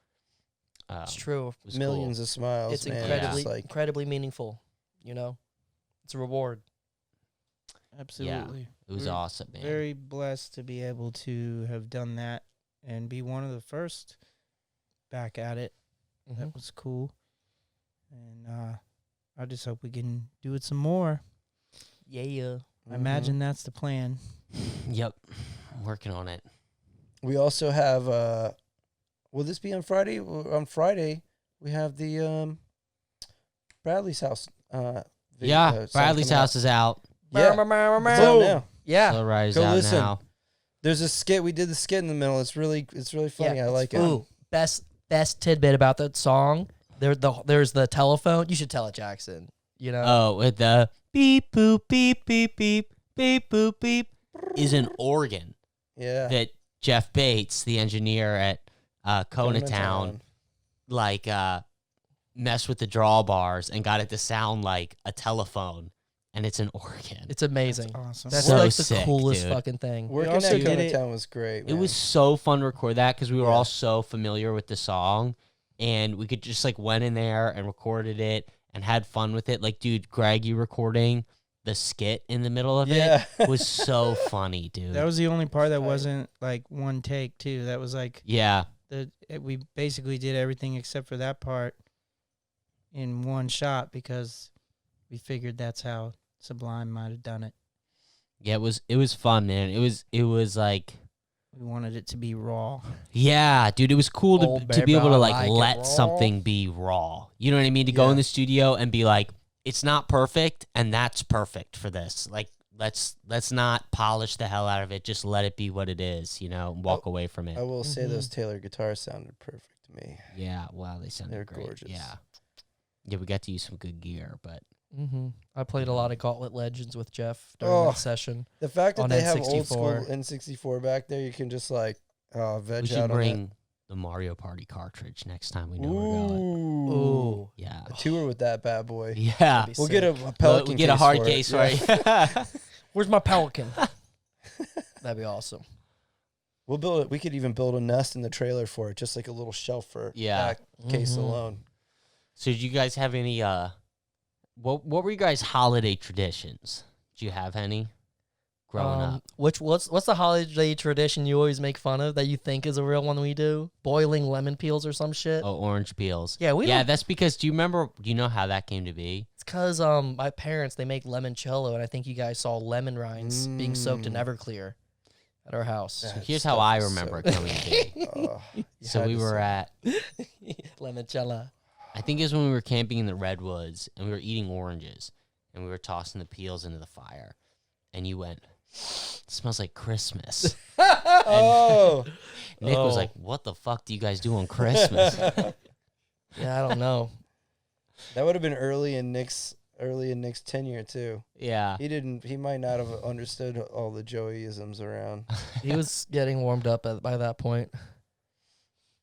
It's true. it was Millions of smiles. It's man. incredibly It's like, incredibly meaningful. You know, it's a reward. Absolutely. Cool. It was We're awesome, man. Very blessed to be able to have done that and be one of the first back at it. Mm-hmm. That was cool. And I just hope we can do it some more. Yeah. I imagine that's the plan. Yep, I'm working on it. We also have. Will this be on Friday? On Friday, we have the Bradley's house. Yeah, Bradley's house is out. Yeah, Meow, meow, meow, it's meow. out now. Yeah. Slow Rider's Go out listen. now. There's a skit. We did the skit in the middle. It's really funny. I like it. Ooh, best tidbit about that song. There's the telephone. You should tell it, Jackson. You know. Oh, with the beep boop beep beep beep beep boop beep is an organ Yeah. that Jeff Bates, the engineer at Conatown, like messed with the drawbars and got it to sound like a telephone, and it's an organ. It's amazing. Awesome. That's So like the sick, coolest dude. fucking thing. Working also at did it- Conatown was great. It Man. was so fun to record that because we were Yeah. all so familiar with the song, and we could just like went in there and recorded it and had fun with it. Like, dude, Greg, you recording the skit in the middle of Yeah. it was so funny, dude. That was the only part that Tight. wasn't like one take too. That was like yeah. we basically did everything except for that part in one shot because we figured that's how Sublime might have done it. Yeah, it was fun, man. It was like, We wanted it to be raw. yeah, dude, it was cool Oh, to be baby, able to I like like it let raw. something be raw. You know what I mean? To go in Yeah. the studio and be like, it's not perfect, and that's perfect for this. Like, let's not polish the hell out of it. Just let it be what it is, you know, and walk away from it. I will say Mhm. those Taylor guitars sounded perfect to me. Yeah, wow, they sounded They're great. gorgeous. Yeah. Yeah, we got to use some good gear, but Mm-hmm. I played a lot of Gauntlet Legends with Jeff during Oh. that session. The fact that On they have old school N64. N64 back there, you can just like veg we should out bring the Mario Party cartridge next time we know on we're it. going. Ooh. Ooh. Yeah. A tour with that bad boy. Yeah. That'd be We'll get a sick. Pelican We'll get a case hard for case, it. right? Where's my Pelican? That'd be awesome. We'll build it. We could even build a nest in the trailer for it, just like a little shelf for Yeah. that case Mhm. alone. So did you guys have any what were you guys' holiday traditions? Do you have any growing up? What's the holiday tradition you always make fun of that you think is a real one we do? Boiling lemon peels or some shit. Oh, orange peels. Yeah, we Yeah, don't. that's because do you know how that came to be? It's because my parents they make limoncello, and I think you guys saw lemon rinds being soaked in Everclear at our house. So That here's how stuff I is remember so it coming to be. You So had we to were say- at Limoncello. I think it was when we were camping in the redwoods and we were eating oranges and we were tossing the peels into the fire. And you went, it smells like Christmas. Oh, Nick was Oh. like, what the fuck do you guys do on Christmas? Yeah, I don't know. that would have been early in Nick's tenure too. Yeah. He might not have understood all the Joeyisms around. He was getting warmed up by that point.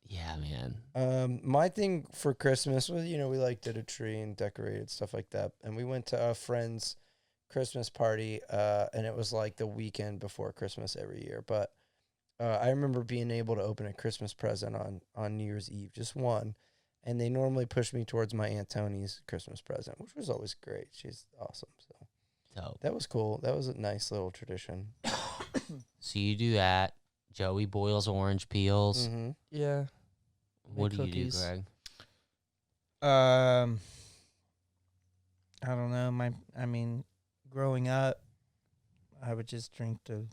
Yeah, man. My thing for Christmas was, we like did a tree and decorated stuff like that, and we went to a friend's Christmas party, and it was like the weekend before Christmas every year. But I remember being able to open a Christmas present on New Year's Eve, just one, and they normally push me towards my Aunt Tony's Christmas present, which was always great. She's awesome, so So that was cool. That was a nice little tradition. you do that. Joey boils orange peels. Mm-hmm. Yeah. What Make do you do, cookies. Greg? I don't know. I mean, growing up, I would just drink the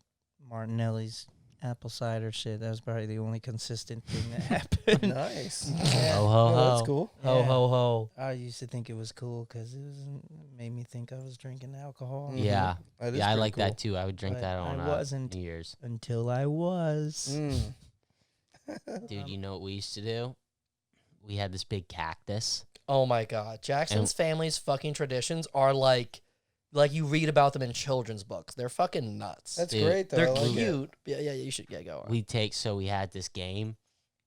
Martinelli's apple cider shit. That was probably the only consistent thing that happened. Nice. Yeah. Ho ho Oh, ho. that's cool. Ho Yeah. ho ho. I used to think it was cool because it made me think I was drinking alcohol. Mhm. Yeah. That is Yeah, I pretty like cool. that too. I would drink But that on I wasn't. New Year's. Until I was. Mm. Dude, you know what we used to do? We had this big cactus. Oh my God. Jackson's family's fucking traditions are like you read about them in children's books. They're fucking nuts. That's Dude, great, though. They're I like it. cute. Yeah, you should go on. We had this game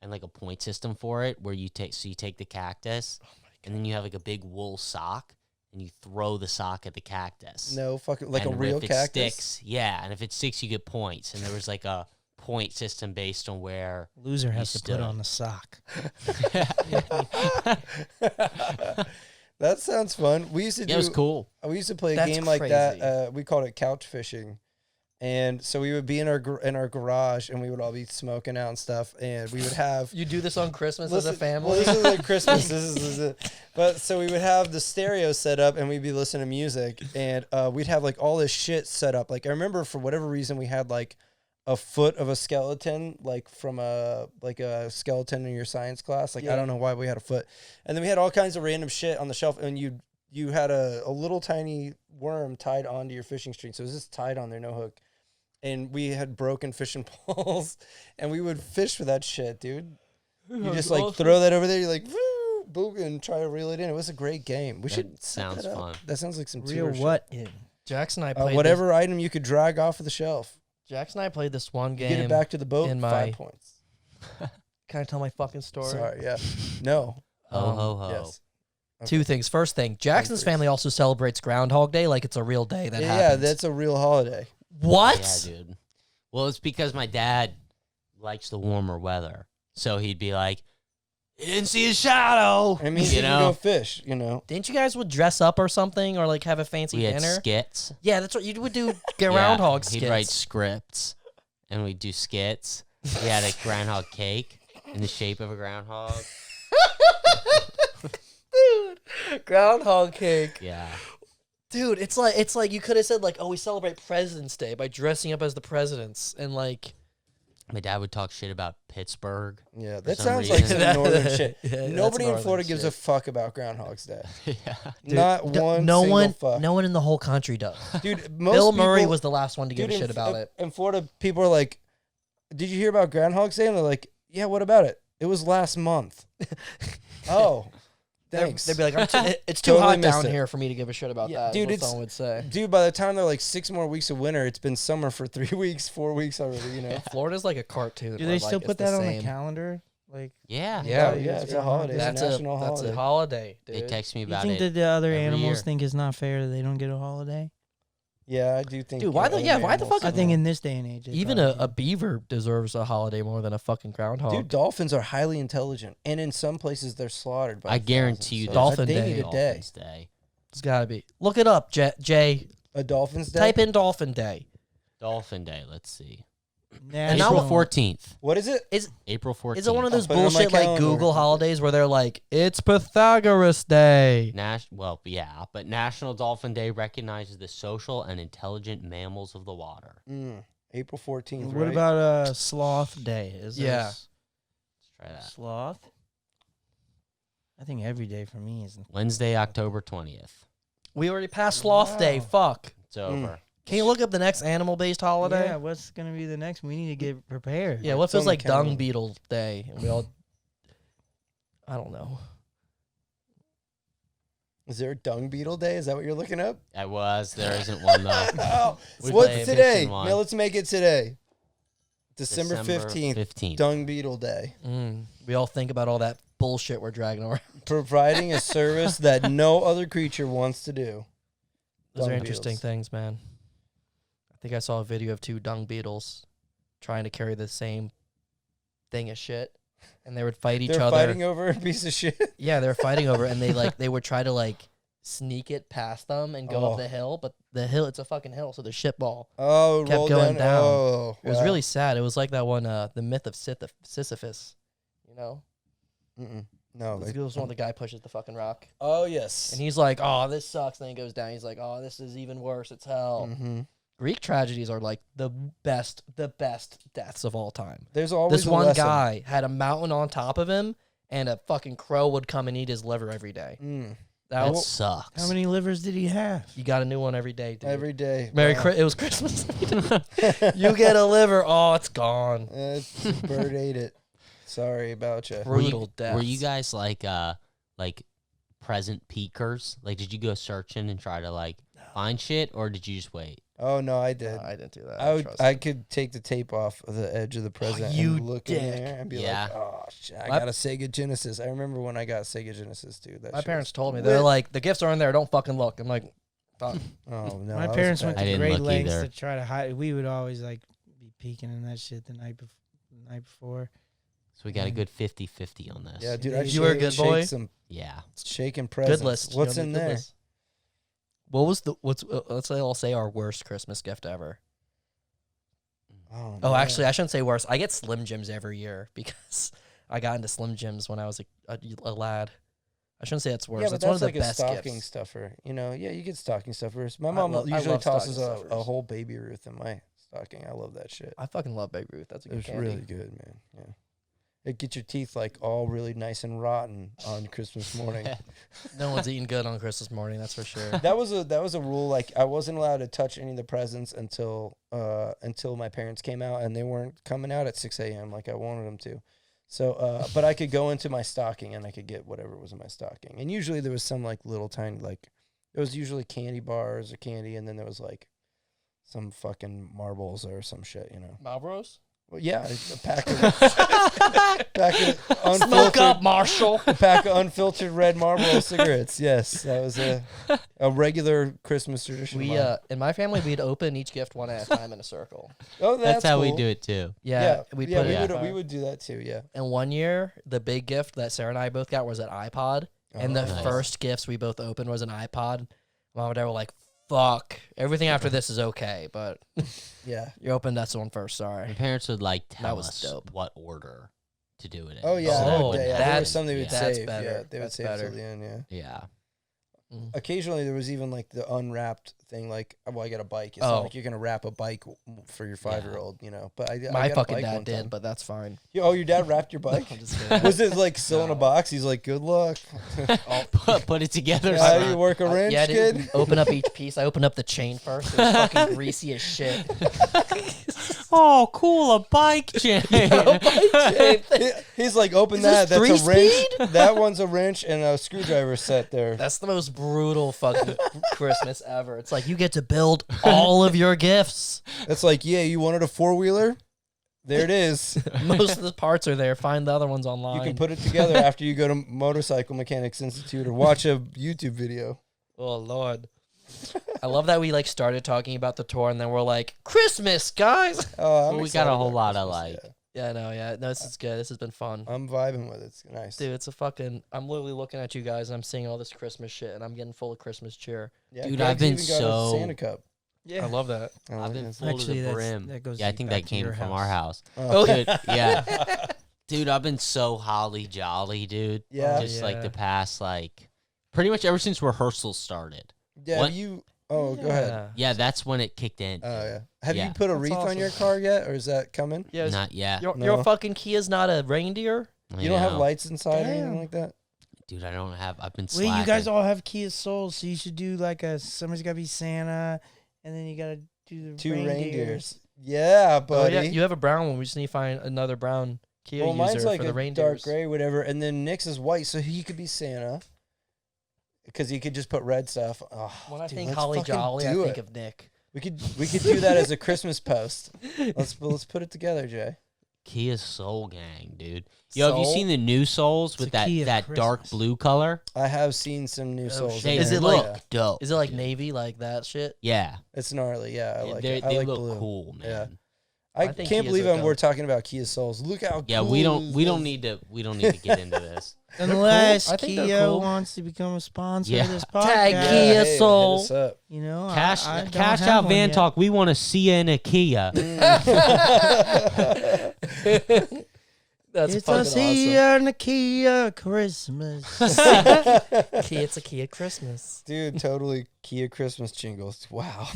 and like a point system for it where you take the cactus and then you have like a big wool sock and you throw the sock at the cactus. No, fucking like And a real if it cactus. sticks, yeah, and if it sticks you get points. And there was like a point system based on where Loser has to stood. put on the sock. That sounds fun. We used to it was cool. We used to play a That's game like that. crazy. We called it couch fishing, and so we would be in our garage, and we would all be smoking out and stuff, and we would have. You do this on Christmas as a Listen, family? Well, this is like Christmas. this is it. But so we would have the stereo set up, and we'd be listening to music, and we'd have like all this shit set up. Like I remember for whatever reason we had like a foot of a skeleton, like from a skeleton in your science class. Like I don't know why we had a foot, and then we had all kinds of random shit on the shelf, and you had a little tiny worm tied onto your fishing string, so it was just tied on there, no hook. And we had broken fishing poles, and we would fish with that shit, dude. You just like throw that over there, you're like, woo, boom, and try to reel it in. It was a great game. We should set sounds that up. fun. That sounds like some Real tour shit. what in? Jackson and I played Whatever item you could drag off of the shelf. Jackson and I played this one game. Get it back to the boat, in 5 points. Can I tell my fucking story? Sorry, yeah. No. Ho ho ho. Yes. Two things. First thing, Jackson's please. family also celebrates Groundhog Day like it's a real day that Yeah, happens. that's a real holiday. What? Yeah, dude. Well, it's because my dad likes the warmer weather. So he'd be like, "You didn't see his shadow." It means you can go fish, you know. Didn't you guys would dress up or something or like have a fancy We had dinner? skits. Yeah, that's what you would do. Groundhog skits. He'd write scripts, and we'd do skits. We had a groundhog cake in the shape of a groundhog. Dude, groundhog cake. Yeah. Dude, it's like you could have said like, oh, we celebrate President's Day by dressing up as the presidents and like. My dad would talk shit about Pittsburgh. Yeah, that some sounds like reason. some northern shit. Yeah, that's Nobody in northern Florida gives a shit. fuck about Groundhog's Day. Yeah. Dude, Not one no single one, fuck. no one in the whole country does. Dude, most Bill Murray people- was the last one to give a dude, shit about it. In Florida, people are like, "Did you hear about Groundhog's Day?" And they're like, "Yeah, what about it? It was last month." Oh, thanks. They'd be like, it's too Totally hot down missed it. here for me to give a shit about Yeah, that. dude, Dude, what it's- someone would say. Dude, by the time they're like 6 more weeks of winter, it's been summer for 3 weeks, 4 weeks already, you know? Florida's like a cartoon. Do where, they still like, put it's that on the same. calendar? Like, Yeah. Yeah, yeah, it's a holiday. It's That's a national that's holiday. a holiday, They dude. text me you about think it. that the other every animals year. think it's not fair that they don't get a holiday? Yeah, I do think. Dude, why the- other yeah, why the animals fuck- I do. think in this day and age, they Even probably a do. beaver deserves a holiday more than a fucking groundhog. Dude, dolphins are highly intelligent, and in some places they're slaughtered. By I the guarantee you thousands, Dolphin so they Day. need a day. Dolphins Day. It's gotta be. Look it up, Jay. A Dolphins Day. Type in Dolphin Day. Dolphin Day. Let's see. And National- now- April 14th. What is it? April 14th. Is it one of those put it on my bullshit like calendar. Google holidays where they're like, it's Pythagoras Day? But National Dolphin Day recognizes the social and intelligent mammals of the water. April 14th. What right? about Sloth Day? Is there Yeah. Let's try that. sloth? I think every day for me is. Wednesday, October 20th. We already passed Sloth Day. Wow. Fuck. It's over. Can you look up the next animal-based holiday? Yeah, what's gonna be the next? We need to get prepared. Yeah, what It's on feels the like Dung calendar. Beetle Day? And we all, I don't know. Is there a Dung Beetle Day? Is that what you're looking up? I was. There isn't one though. Oh, We what's play a today? fishing one. Now let's make it today. December 15th, 15th. Dung Beetle Day. We all think about all that bullshit we're dragging around. Providing a service that no other creature wants to do. Those are Dung interesting beetles. things, man. I think I saw a video of two dung beetles trying to carry the same thing of shit, and they would fight each They're other. fighting over a piece of shit. Yeah, they were fighting over, it, and they would try to like sneak it past them and go Oh. up the hill, but the hill, it's a fucking hill, so the shit ball. Oh, Kept roll going down. Oh, It was wow. really sad. It was like that one, the myth of Sisyphus. You know, Mm-mm. No. This was one the guy pushes the fucking rock. Oh, yes. And he's like, oh, this sucks. And then he goes down. He's like, oh, this is even worse. It's hell. Mm-hmm. Greek tragedies are like the best deaths of all time. There's always This a one lesson. guy had a mountain on top of him, and a fucking crow would come and eat his liver every day. That Was, sucks. How many livers did he have? you got a new one every day, dude. Every day. It was Christmas. You get a liver, oh, it's gone. Bird ate it. Sorry about you. Brutal death. Were you guys like present peekers? Like, did you go searching and try to like find shit, or did you just wait? Oh, no, I did. I didn't do that. I could take the tape off of the edge of the present you and look in dick. there and be Yeah. like, oh, shit, I My- got a Sega Genesis. I remember when I got Sega Genesis, dude. My parents told me, they're like, the gifts are in there, don't fucking look. I'm like, fuck. Oh, no. My I was parents bad. went I to didn't great look lengths either. to try to hide. We would always like be peeking in that shit the night before. So we got a good 50-50 on this. Yeah, dude. You were a good boy? Some Yeah. shaking presents. Good list. What's You know, in good there? list. Let's say I'll say our worst Christmas gift ever. Oh, Oh, man. actually, I shouldn't say worse. I get Slim Jims every year because I got into Slim Jims when I was a lad. I shouldn't say it's worse. Yeah, but That's one of the like best a stocking gifts. stuffer. You know, yeah, you get stocking stuffers. My I mom love usually tosses stocking a stuffers. whole Baby Ruth in my stocking. I love that shit. I fucking love Baby Ruth. That's a good It's candy. really good, man. Yeah. It gets your teeth like all really nice and rotten on Christmas morning. No one's eating good on Christmas morning, that's for sure. That was a rule. Like I wasn't allowed to touch any of the presents until my parents came out, and they weren't coming out at 6 a.m. like I wanted them to. So, but I could go into my stocking and I could get whatever was in my stocking. And usually there was some like little tiny like there was usually candy bars or candy, and then there was like some fucking marbles or some shit, you know. Marlboros? Well, yeah, a pack of Smoke unfiltered, up, Marshall. a pack of unfiltered red Marlboro cigarettes. Yes, that was a regular Christmas tradition. of We mine. in my family we'd open each gift one at a time in a circle. Oh, That's how we cool. do it too. Yeah, we put it. Yeah. we would do that too. Yeah. And one year, the big gift that Sarah and I both got was an iPod. And the Oh, nice. first gifts we both opened was an iPod. Mom and Dad were like, fuck. Everything after this is okay, but Yeah. you opened that one first, My sorry. parents would like tell was us dope. what order to do it in. Oh yeah. So Oh, it wouldn't yeah. have There to- was some they would That's save. better. Yeah, they would That's save better. till the end. Yeah. Yeah. Occasionally there was even like the unwrapped thing. Like, well, I got a bike. It's Oh. not like you're gonna wrap a bike for your 5-year-old, you know. But I My got a fucking bike dad one did, time. but that's fine. Oh, your dad wrapped your bike? I'm just kidding. Was it like still in a box? He's like, good luck. Put it together. How son. you work a wrench, Yeah, kid? dude, open up each piece. I opened up the chain first. It was fucking greasy as shit. Oh, cool, a bike chain. He's like, open Is that. this That's a wrench. three-speed? That one's a wrench and a screwdriver set there. That's the most brutal fucking Christmas ever. It's like you get to build all of your gifts. That's like, yeah, you wanted a 4-wheeler? There it is. Most of the parts are there. Find the other ones online. You can put it together after you go to Motorcycle Mechanics Institute or watch a YouTube video. Oh Lord. I love that we like started talking about the tour and then we're like, Christmas, guys. Oh, I'm Well, we got a excited whole about lot of, Christmas, like- Yeah, no, this is good. This has been fun. I'm vibing with it. It's nice. Dude, it's a fucking I'm literally looking at you guys and I'm seeing all this Christmas shit and I'm getting full of Christmas cheer. Yeah, Dude, Greg's I've been even got a so- Santa cup. I love that. I I've like been it. full Actually, to the that's- brim. that goes Yeah, I think back that to your came from house. our house. Oh, Dude, yeah. Dude, I've been so holly jolly, dude. Yeah. Just like Yeah. the past, like, pretty much ever since rehearsals started. yeah. What? You. Oh, go ahead. Yeah, that's when it kicked in. Oh yeah. Have Yeah. you put a That's wreath on awesome. your car yet, or is that coming? Yeah, Not yet. your No. fucking Kia's not a reindeer? You don't have know. lights inside or anything Damn. like that? Dude, I don't have. I've been Wait, slacking. you guys all have Kia Souls, so you should do like somebody's gotta be Santa, and then you gotta do the 2 reindeers. reindeers. Yeah, Oh buddy. yeah, you have a brown one. We just need to find another brown Kia Well, mine's user like for the a dark reindeers. gray, whatever, and then Nick's is white, so he could be Santa. Because he could just put red stuff. Oh, When I dude, think let's Holly fucking Jolly, I do think it. of Nick. We could do that as a Christmas post. Let's put it together, Jay. Kia Soul Gang, dude. Yo, have you Soul? seen the new Souls It's with a that key of dark Christmas. blue color? I have seen some new souls. shit. They Is it look like- dope. Is it like navy, like that shit? Yeah, It's gnarly. Yeah, I like they, it. I they like look blue. cool, man. Yeah. I I think can't Kias believe are we're dope. talking about Kia Souls. Look how Yeah, cool we don't this- need to get into this. Unless I think they're Kia cool. wants to become a sponsor Yeah. of this podcast, Tag Yeah, Kia hey, Soul. hit us up. you know, Cash I don't Cash have Out one Van yet. Talk. We want to see you in a Kia. That's It's a fucking Kia and a Kia Christmas. awesome. It's a Kia Christmas. Dude, totally Kia Christmas jingles. Wow.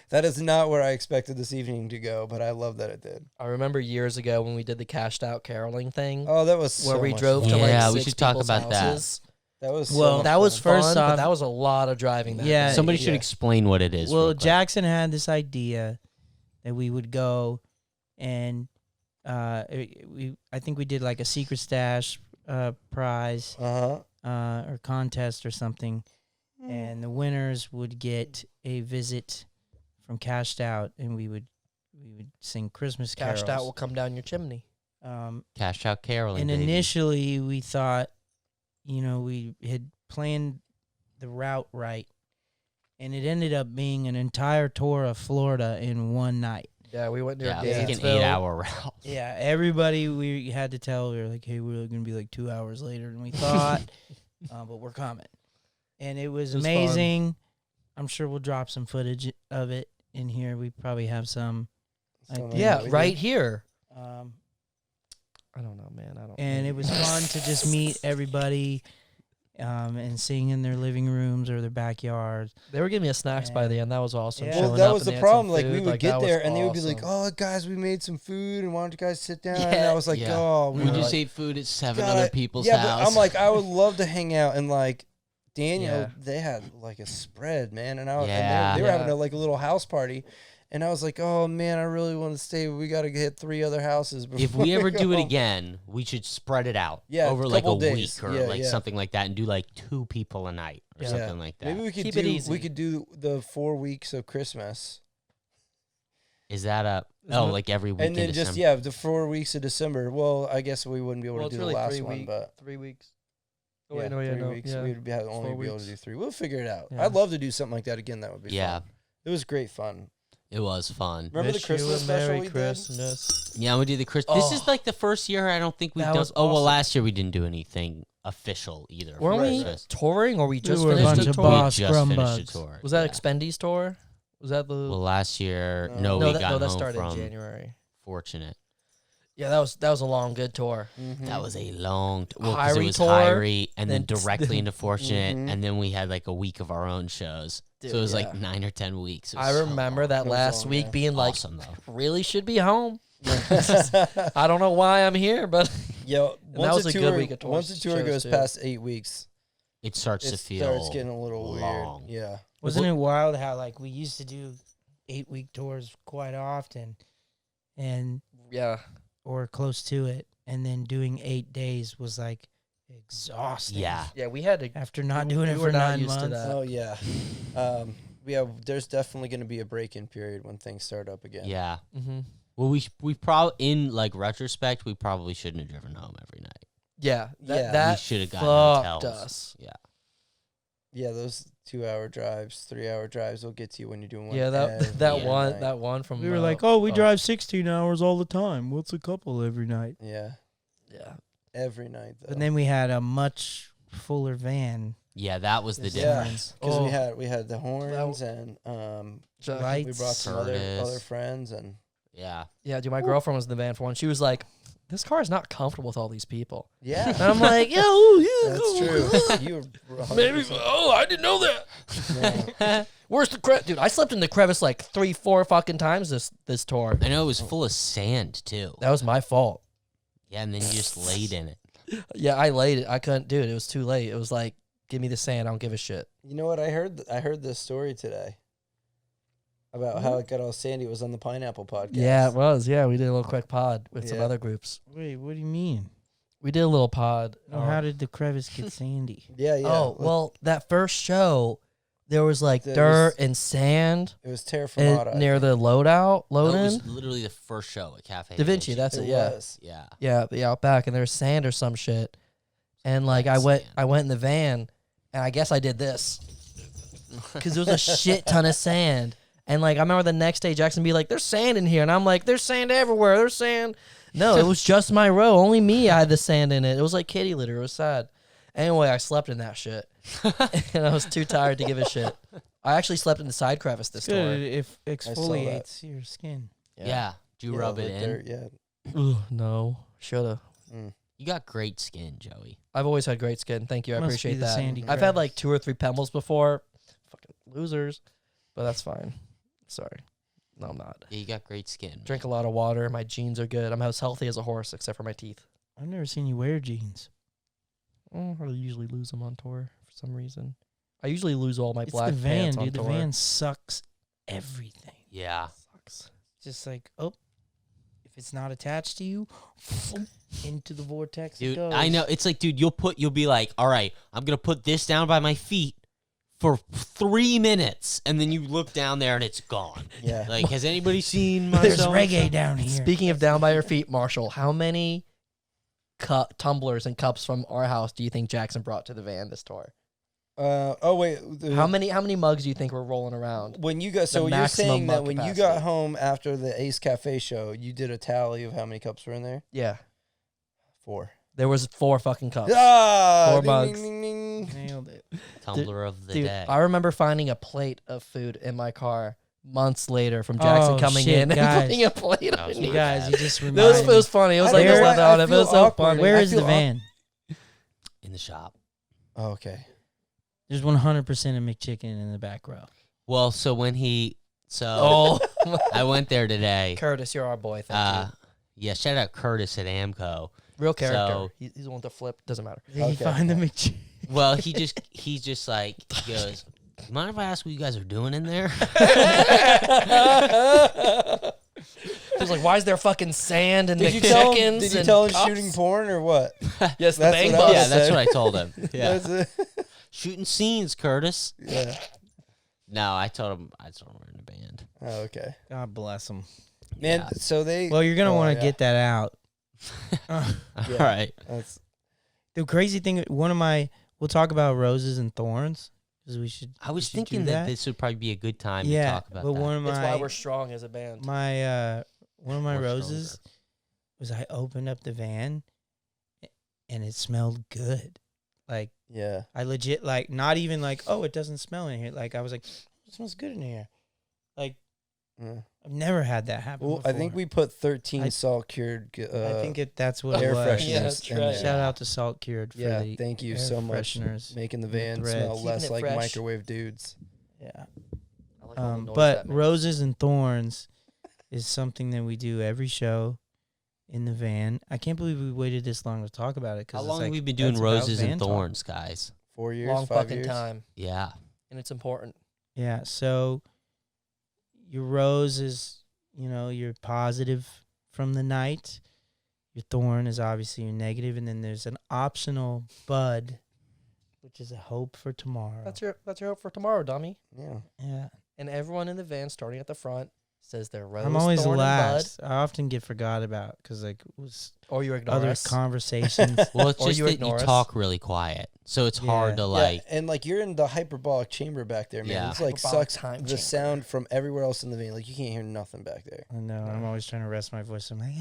That is not where I expected this evening to go, but I love that it did. I remember years ago when we did the Cashed Out caroling thing, Oh, that was where so we much drove fun. to like Yeah, we 6 should talk people's about that. houses. That was so Well, much that was fun. First Fun, but off- that was a lot of driving. That Yeah, day. Somebody should Yeah. explain what it is. Well, real quick. Jackson had this idea that we would go and I think we did like a secret stash prize or contest or something, and the winners would get a visit from Kash'd Out, and we would sing Christmas carols. Cashed Out will come down your chimney. Cash out caroling. And baby. initially we thought, we had planned the route right, and it ended up being an entire tour of Florida in one night. Yeah, we went near Yeah, it's like an Gainesville. 8-hour route. Yeah, everybody we had to tell, we were like, hey, we're going to be like 2 hours later than we thought, but we're coming. And it was It was amazing. I'm sure we'll drop some footage of it in here. We probably have some. Something think- Yeah, that we right did. here. Um, I don't know, man. I don't. and it was fun to just meet everybody and sing in their living rooms or their backyards. They were giving me a snacks by the end. That was awesome. Yeah. Well, Showing that up was and the they had some problem. Like, we food, would that get was there, and they would be like, awesome. "Oh, guys, we made some food, and why don't you guys sit down?" And Yeah. I was like, Yeah. "Oh, We were just like, ate food at 7 God, other people's yeah, house. but I'm like, I would love to hang out, and like Daniel, Yeah. they had like a spread, man, and Yeah. they were having Yeah. like a little house party, and I was like, "Oh man, I really want to stay. We got to hit 3 other houses before if we ever go do it home." again, we should spread it out Yeah, over like a couple days. week or Yeah, like yeah. something like that, and do like 2 people a night or Yeah. something like that. Maybe we could Keep do it easy. we could do the 4 weeks of Christmas, Is that a Isn't it- like every week and in then December? just the 4 weeks of December. Well, I guess we wouldn't be able Well, to it's do really the last 3 one, weeks. but 3 weeks. Oh, yeah, wait, no, yeah, 3 no, weeks. yeah. We'd only 4 be able to weeks. do 3. We'll figure it out. Yeah. I'd love to do something like that again. That would be Yeah, fun. It was great fun. it was fun. Remember the Wish you Christmas a special Merry we did? Christmas. Yeah, we did the Christmas. This is Oh. like the first year I don't think we've That done. was Oh well, awesome. last year we didn't do anything official either. for Weren't we Christmas. touring or we just were a finished bunch the of tour? We boss just finished scrumbugs. the tour. Was that yeah. Expendies tour? Was that the? Well, last year, No. no, no, we that, got no, that home started in from January. Fortunate. Yeah, that was a long, good tour. Mhm. That was a long well, because it Hyrie was tour, Hyrie, and then then- directly into Fortunate, Mhm. and then we had like a week of our own shows. Dude, so it was yeah. like 9 or 10 weeks. It was I so remember long. that It was last long, week yeah. being like, Awesome though. really should be home. I don't know why I'm here, but Yo, that once was a a good tour, week of tours- once the tour shows, goes too. past 8 weeks, It starts it to feel starts getting a little long. weird. Yeah. Wasn't it wild how like we used to do 8-week tours quite often, and yeah, or close to it, and then doing 8 days was like exhausting. Yeah. yeah, we had to. After not We- doing we it were for not 9 used to months. that. Oh yeah. Yeah. There's definitely going to be a break-in period when things start up again. Yeah. Mm-hmm. Well, we probably in like retrospect, we probably shouldn't have driven home every night. Yeah, Yeah. that We should have gotten fucked hotels. us. Yeah. Yeah, those 2-hour drives, 3-hour drives will get to you when you're doing one. Yeah, that every one night. from. We were like, oh, we drive 16 hours all the time. What's a couple every night? Yeah, Yeah, every night though. And then we had a much fuller van. Yeah, that was the Yeah. difference. because Oh. we had the horns and Jack- Lights. we brought some other Curtis. friends and Yeah. yeah, dude. My girlfriend was in the van for one. She was like, "This car is not comfortable with all these people." yeah, And I'm like, "Yeah, ooh, yeah, that's ooh, true. You were 100%. Maybe. Oh, I didn't know that. Yeah. Where's the crevice, dude? I slept in the crevice like 3-4 fucking times this tour. I know it was full of sand too. That was my fault. Yeah, and then you just laid in it. Yeah, I laid it. I couldn't do it. It was too late. It was like, give me the sand. I don't give a shit. You know what I heard? I heard this story today about how it got all sandy. It was on the Pineapple podcast. Yeah, it was. Yeah, we did a little quick pod with some Yeah. other groups. Wait, what do you mean? We did a little pod. Oh, how did the crevice get sandy? yeah, yeah. Oh, well, that first show, there was like There dirt was- and sand it was Terra Firmata. near the load That was in. literally the first show at Cafe Da Vinci, that's it it, yeah. was. Yeah. Yeah, the out back, and there was sand or some shit. And like Black I sand. went in the van, and I guess I did this because there was a shit ton of sand. And like I remember the next day, Jackson be like, "There's sand in here," and I'm like, "There's sand everywhere. There's sand." No, it was just my row. Only me. I had the sand in it. It was like kitty litter. It was sad. Anyway, I slept in that shit, and I was too tired to give a shit. I actually slept in the side crevice this Good. tour. It saw that. exfoliates your skin. Yeah. Did you rub it with in? dirt, yeah. Ugh, no, shoulda. You got great skin, Joey. I've always had great skin. Thank you. I Must be appreciate the that. Sandy I've had Crest. like 2 or 3 Pebbles before. Fucking losers. But that's fine. Sorry. No, I'm not. Yeah, you got great skin. Drink a lot of water. My genes are good. I'm as healthy as a horse, except for my teeth. I've never seen you wear jeans. I usually lose them on tour for some reason. I usually lose all my It's black the van, pants on dude. The tour. van sucks everything. Yeah. Sucks. Just like, if it's not attached to you, into the vortex it Dude, goes. I know. It's like, dude, you'll be like, all right, I'm going to put this down by my feet for 3 minutes. And then you look down there and it's gone. Yeah. Like, has anybody seen my There's so-and-so? reggae down here. Speaking of down by your feet, Marshall, how many tumblers and cups from our house do you think Jackson brought to the van this tour? Oh wait. How many mugs do you think were rolling around? When you got The you're maximum saying that mug when you capacity. got home after the Ace Cafe show, you did a tally of how many cups were in there? Yeah, 4. there was 4 fucking cups. Ah, 4 ding, mugs. ding, ding, ding. Nailed it. Tumbler of the Dude, day. I remember finding a plate of food in my car months later from Jackson Oh, coming shit, in and guys. putting a plate That of was it. my You guys, bad. you just It reminded was funny. It was I like don't there's know, nothing I on it. It feel was so awkward. funny. Where I is the feel van? In the shop. Oh, okay. There's 100% a McChicken in the back row. Well, so when Oh, I went there today. Curtis, you're our boy. Thank you. Yeah, shout out Curtis at Amco. Real character. so- He's the one to flip. Doesn't matter. Did he Okay. find the McChicken? Well, he's just like, he goes, mind if I ask what you guys are doing in there? He's like, why is there fucking sand and Did you tell him? McChickens? Did you and tell him cups? shooting porn or what? Yes, the That's bang what I bus. Yeah, was that's saying. what I told him. Yeah. That's it. Shooting scenes, Curtis. Yeah. No, I told him we're in a band. Oh, okay. God bless him. Man, Yeah. so they. Well, you're going to Oh, want to yeah. get that out. All Yeah. right. That's The crazy thing, we'll talk about roses and thorns. Because we should. I was we should thinking do that this would probably be a good time to yeah, talk about but that. one of That's why my we're strong as a band. one of my We're roses was I opened up the van, and it smelled good. Like yeah. I legit like not even like, oh, it doesn't smell in here. Like I was like, it smells good in here. Like Yeah. I've never had that happen. Well, I think before. we put 13 I- salt cured. I think that's what air it was. fresheners. Yeah, that's in right. there. Shout out to Salt Cured for Yeah, the thank you air so much. fresheners. Making the and van threads. smell Keeping less it like fresh. microwave dudes. Yeah. I like all the noise But that makes. roses and thorns is something that we do every show in the van. I can't believe we waited this long to talk about it. How Cause long it's have like, we been doing that's about roses van and talk. thorns, guys? 4 years, long 5 fucking years. time, Yeah. and it's important. Yeah. So your rose is, you're positive from the night. Your thorn is obviously your negative, and then there's an optional bud, which is a hope for tomorrow. That's your hope for tomorrow, dummy. Yeah. Yeah. And everyone in the van, starting at the front, says their rose, I'm always thorn, last. I often get forgot about because like it was and bud, or you ignore other us. conversations. Well, it's Or just you that ignore you us. talk really quiet, so it's hard to Yeah. like. Yeah, and like you're in the hyperbolic chamber back there, man. Yeah. It's like Hyperbolic sucks time the chamber. sound from everywhere else in the van. Like you can't hear nothing back there. I know. I'm always trying to rest my voice. I'm like,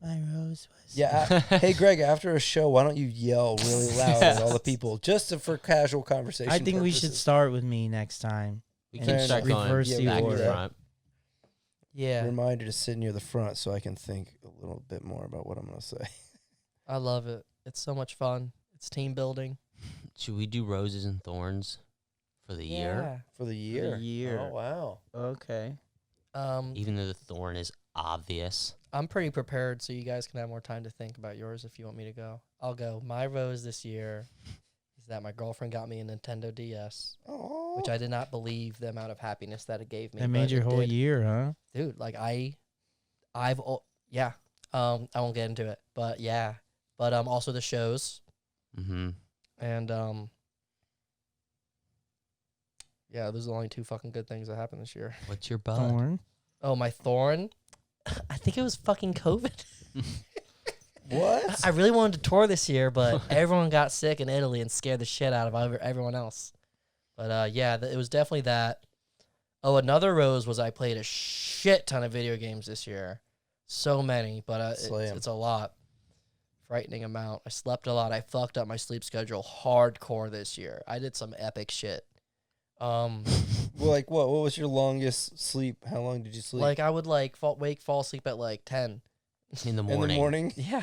my rose was. Yeah. Hey, Greg. After a show, why don't you yell really loud at all the people for casual conversation? I think we should purposes? start with me next time. We and can Fair start enough. going reverse the back order. and front. Yeah, Reminder to sit near the front so I can think a little bit more about what I'm gonna say. I love it. It's so much fun. It's team building. Should we do roses and thorns for the year? For the year. year. Oh wow. Okay. Even though the thorn is obvious. I'm pretty prepared, so you guys can have more time to think about yours if you want me to go. I'll go. My rose this year is that my girlfriend got me a Nintendo DS, Oh. which I did not believe the amount of happiness that it gave me. That but made your it whole did. year, huh? Dude, like I won't get into it, but yeah. But also the shows Mm-hmm. and yeah, those are the only 2 fucking good things that happened this year. What's your bud? Thorn. Oh, my thorn. I think it was fucking COVID. What? I really wanted to tour this year, but everyone got sick in Italy and scared the shit out of everyone else. But yeah, it was definitely that. Oh, another rose was I played a shit ton of video games this year. So many, but Slam. it's a lot. Frightening amount. I slept a lot. I fucked up my sleep schedule hardcore this year. I did some epic shit. Well, like what? What was your longest sleep? How long did you sleep? Like I would fall asleep at like 10. In the in morning. the morning. Yeah.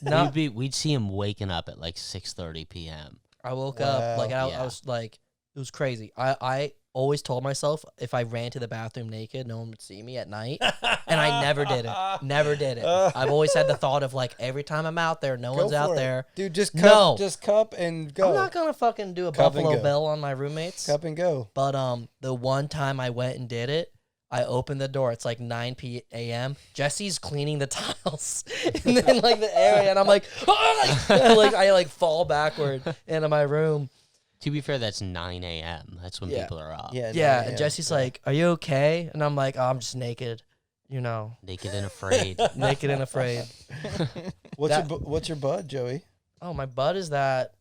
No, we'd see him waking up at like 6:30 p.m. I woke up like I Yeah. was like it was crazy. I always told myself if I ran to the bathroom naked, no one would see me at night, and I never did it. Never did it. I've always had the thought of like every time I'm out there, no Go one's out for it. there. Dude, just No. cup and go. I'm not gonna fucking do a Cup and Buffalo go. Bill on my roommates. Cup and go. But the one time I went and did it, I opened the door. It's like 9 p.m. Jesse's cleaning the tiles and then like the area, and I'm like, I like fall backward into my room. To be fair, that's 9 a.m. That's when Yeah. people are up. Yeah. Yeah, no, and Jesse's like, "Are you okay?" And I'm like, "Oh, I'm just naked, you know, Naked and afraid. naked and afraid." What's your bud, Joey? Oh, my bud is that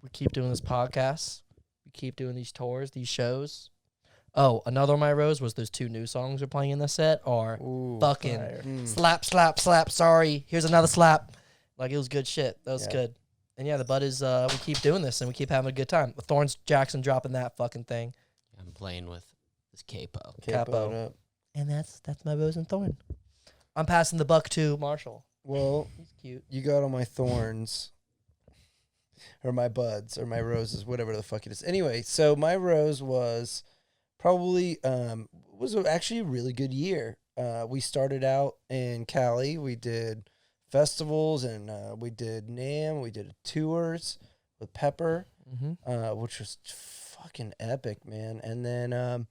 we keep doing this podcast, we keep doing these tours, these shows. Oh, another of my rows was those 2 new songs we're playing in the set are Ooh, fucking fire. slap, slap, slap. Sorry, here's another slap. Like it was good shit. That was Yeah. good. And yeah, the bud is we keep doing this and we keep having a good time. With Thorns Jackson dropping that fucking thing, I'm playing with this capo. Capo. It up. and that's my Rose and Thorn. I'm passing the buck to Marshall. Well, He's cute. you got all my thorns, or my buds, or my roses, whatever the fuck it is. Anyway, so my rose was probably was actually a really good year. We started out in Cali. We did festivals and we did NAMM. We did tours with Pepper, which was fucking epic, man. And then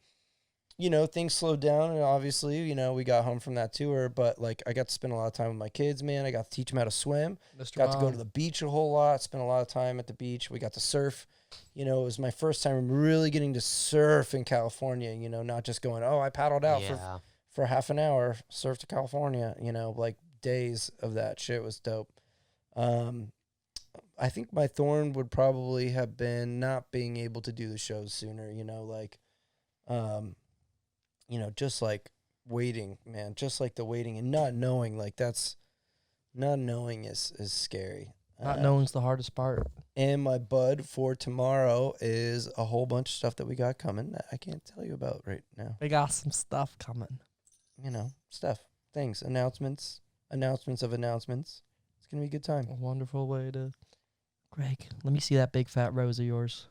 things slowed down, and obviously, we got home from that tour, but like I got to spend a lot of time with my kids, man. I got to teach them how to swim. Mr. Got to go Mom. to the beach a whole lot, spent a lot of time at the beach. We got to surf. It was my first time really getting to surf in California, not just going, oh, I paddled out Yeah. for half an hour, surf to California, like days of that shit was dope. I think my thorn would probably have been not being able to do the shows sooner, just like waiting, man, just like the waiting and not knowing, not knowing is scary. Not knowing's the hardest part. And my bud for tomorrow is a whole bunch of stuff that we got coming that I can't tell you about right now. We got some stuff coming. Things, announcements of announcements. It's going to be a good time. A wonderful way to... Greg, let me see that big fat rose of yours.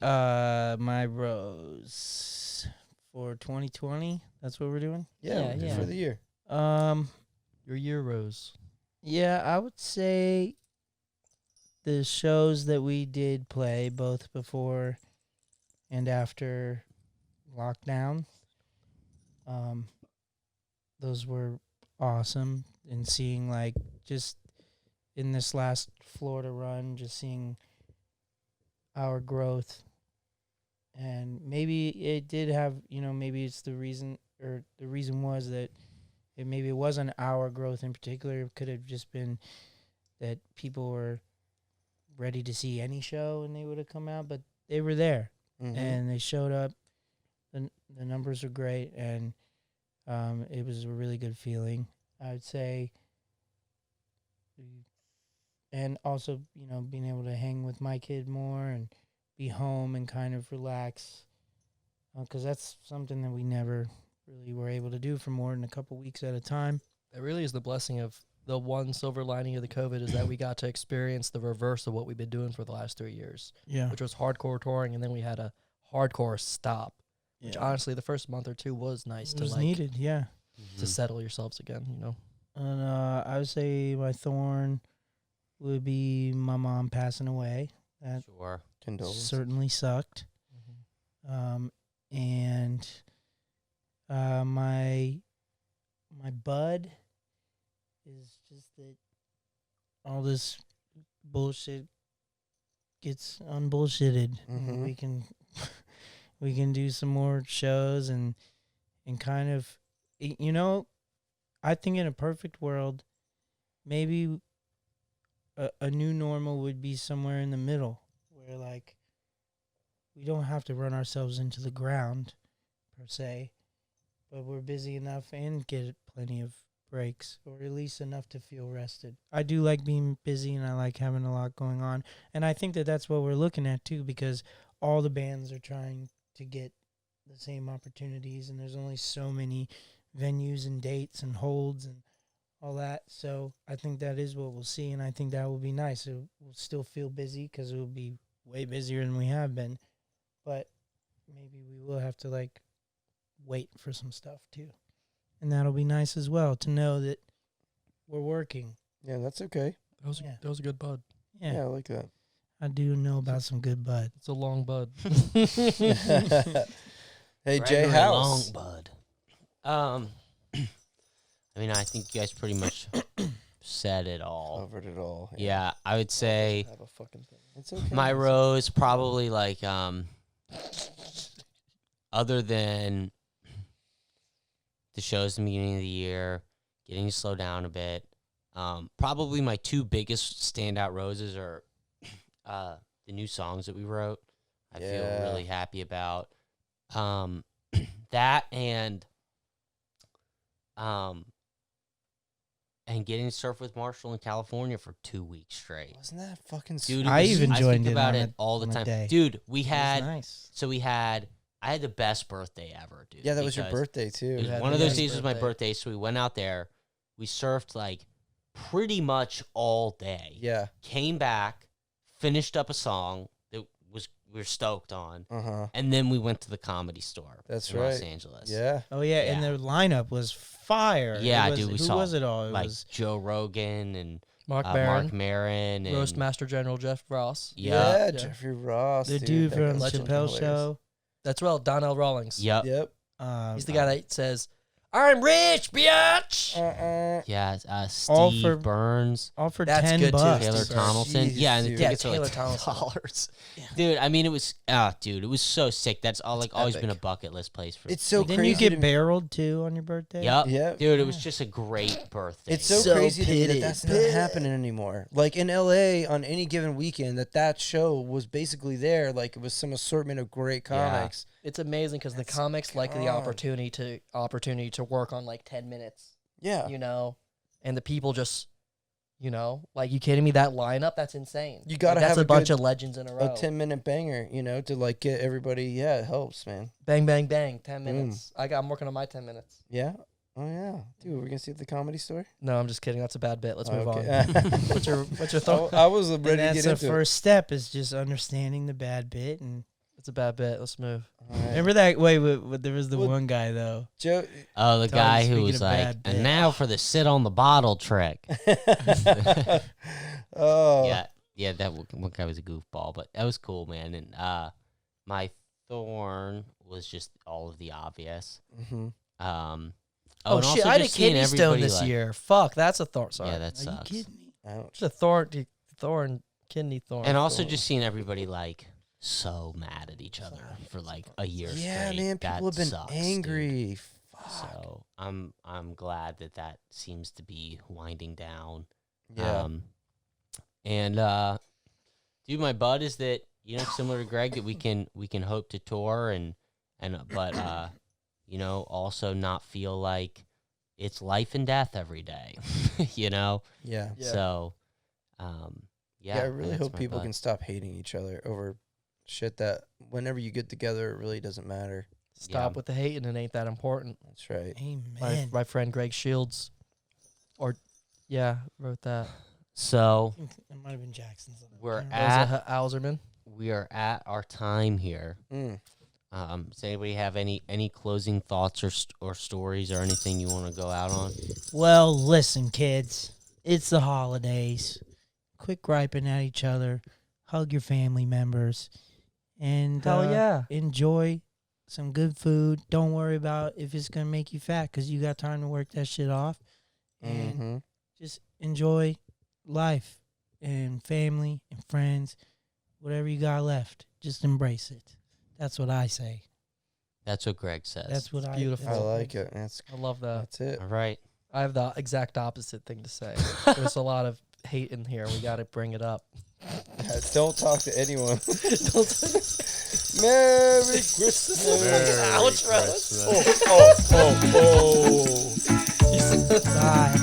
My rose for 2020. That's what we're doing. Yeah, Yeah, yeah. for the year. Your year rose. Yeah, I would say the shows that we did play both before and after lockdown, those were awesome. And seeing just in this last Florida run, just seeing our growth, and maybe it did have, maybe it's the reason, or the reason was that maybe it wasn't our growth in particular. It could have just been that people were ready to see any show and they would have come out, but they were there and they showed up. The numbers were great, and it was a really good feeling, I would say. And also, being able to hang with my kid more and be home and kind of relax, because that's something that we never really were able to do for more than a couple weeks at a time. It really is the blessing of the one silver lining of the COVID is that we got to experience the reverse of what we've been doing for the last 3 years, Yeah. which was hardcore touring, and then we had a hardcore stop, which honestly the first month or two was nice It to was needed, yeah. to settle yourselves again, And I would say my thorn would be my mom passing away. That Sure. Condolences. certainly sucked. And my bud is just that all this bullshit gets unbullshitted. And Mhm. we can do some more shows and kind of, I think in a perfect world, maybe a new normal would be somewhere in the middle, where we don't have to run ourselves into the ground per se, but we're busy enough and get plenty of breaks, or at least enough to feel rested. I do like being busy, and I like having a lot going on, and I think that that's what we're looking at too, because all the bands are trying to get the same opportunities, and there's only so many venues and dates and holds and all that. So I think that is what we'll see, and I think that will be nice. It will still feel busy because it will be way busier than we have been, but maybe we will have to like wait for some stuff too, and that'll be nice as well to know that we're working. Yeah, that's okay. That was a good bud. Yeah, Yeah, I like that. I do know about some good bud. It's a long bud. Hey, Jay Gregory House. Longbud. I mean, I think you guys pretty much said it all. Covered it all. Yeah, I would say Have a fucking thing. It's okay. my rose probably like other than the shows in the beginning of the year, getting to slow down a bit. Probably my two biggest standout roses are the new songs that we wrote. I feel Yeah. really happy about that and getting to surf with Marshall in California for 2 weeks straight. Wasn't that fucking Dude, sweet? I even I joined think in about on it a- all the on a time. day. Dude, we It was had nice. so I had the best birthday ever, dude. Yeah, that was your because birthday too. it was had one the of those best days was my birthday. birthday, so we went out there. We surfed like pretty much all day. Yeah. Came back, finished up a song that we were stoked on, Uh huh. and then we went to the Comedy Store. That's in Los right. Angeles. Yeah. Oh yeah, and Yeah. their lineup was fire. Yeah, It was, dude, we who saw, was it all? It like was Joe Rogan and Mark Mark Barron, Maron and Roast Master General Jeff Ross. Yeah. Yeah. Jeffrey Ross. the dude, dude that from guy's legend. Chappelle hilarious. Show. That's well, Donnell Rawlings. Yep. Yep. He's the guy that says, "I'm rich, biatch." Yeah, All Steve for- Burns, All for That's $10. good, too. Taylor Jeez, Tomlinson. Yeah, and the dude. Yeah, tickets are like Taylor Tomlinson. $10. Dude, I mean, it was dude, it was so sick. That's all like always been a epic. bucket list place for. It's so Didn't crazy. you get to me. barreled too on your birthday? Yep. Yep. Dude, it was just a great birthday. It's so, So crazy to me that pitted. that's not happening anymore. Like in LA on any given weekend, that show was basically there. Like it was some assortment of great comics. It's amazing because the That's comics like the gone. opportunity to work on like 10 minutes, Yeah. you know, and the people just, you know, like, you kidding me? That lineup, that's insane. You gotta Like, that's have a a bunch good- of legends in a row. A 10-minute banger, to like get everybody. Yeah, it helps, man. Bang, bang, bang. 10 minutes. I'm working on my 10 minutes. Yeah. Oh yeah, dude. We're gonna see at the Comedy Store. No, I'm just kidding. That's a bad bit. Let's move on. Okay. What's your thought? I was ready And to that's get the into it. first step is just understanding the bad bit. And It's a bad bit. Let's move. All right. remember that? Wait, there was the Well- one guy though. Joe. Oh, the Tell guy him, who speaking was of like, bad bit. and now for the sit on the bottle trick. Oh. Yeah, that one guy was a goofball, but that was cool, man. And my thorn was just all of the obvious. hmm Oh, and shit. also I had a just seeing kidney stone everybody, this like- year. Fuck. That's a thorn. Sorry. Yeah, that Are you sucks. kidding me? Ouch. It's a thorn, kidney thorn. And also just seeing everybody like so mad at each other for like a year Yeah, straight. man. That People have been sucks, dude. angry. Fuck. So I'm glad that seems to be winding down. Yeah. And dude, my bud is that, similar to Greg, that we can hope to tour but also not feel like it's life and death every day. Yeah. Yeah. So Yeah, I really that's hope my people bud. can stop hating each other over shit that whenever you get together, it really doesn't matter. Stop Yeah. with the hating. It ain't that important. That's right. Amen. My friend Greg Shields, wrote that. So It might have been Jackson's. We're I don't know. at- Rosa Alzerman. we are at our time here. Mm. Does anybody have any closing thoughts or stories or anything you want to go out on? Well, listen, kids. It's the holidays. Quit griping at each other. Hug your family members. And Hell yeah. enjoy some good food. Don't worry about if it's going to make you fat because you got time to work that shit off. And hmm just enjoy life and family and friends. Whatever you got left, just embrace it. That's what I say. That's what Greg says. That's what I beautiful. I that's what like it. I love that. That's it. All right. I have the exact opposite thing to say. There's a lot of hate in here. We got to bring it up. Don't talk to anyone. Don't Merry Christmas. Merry Outros. Oh. Bye.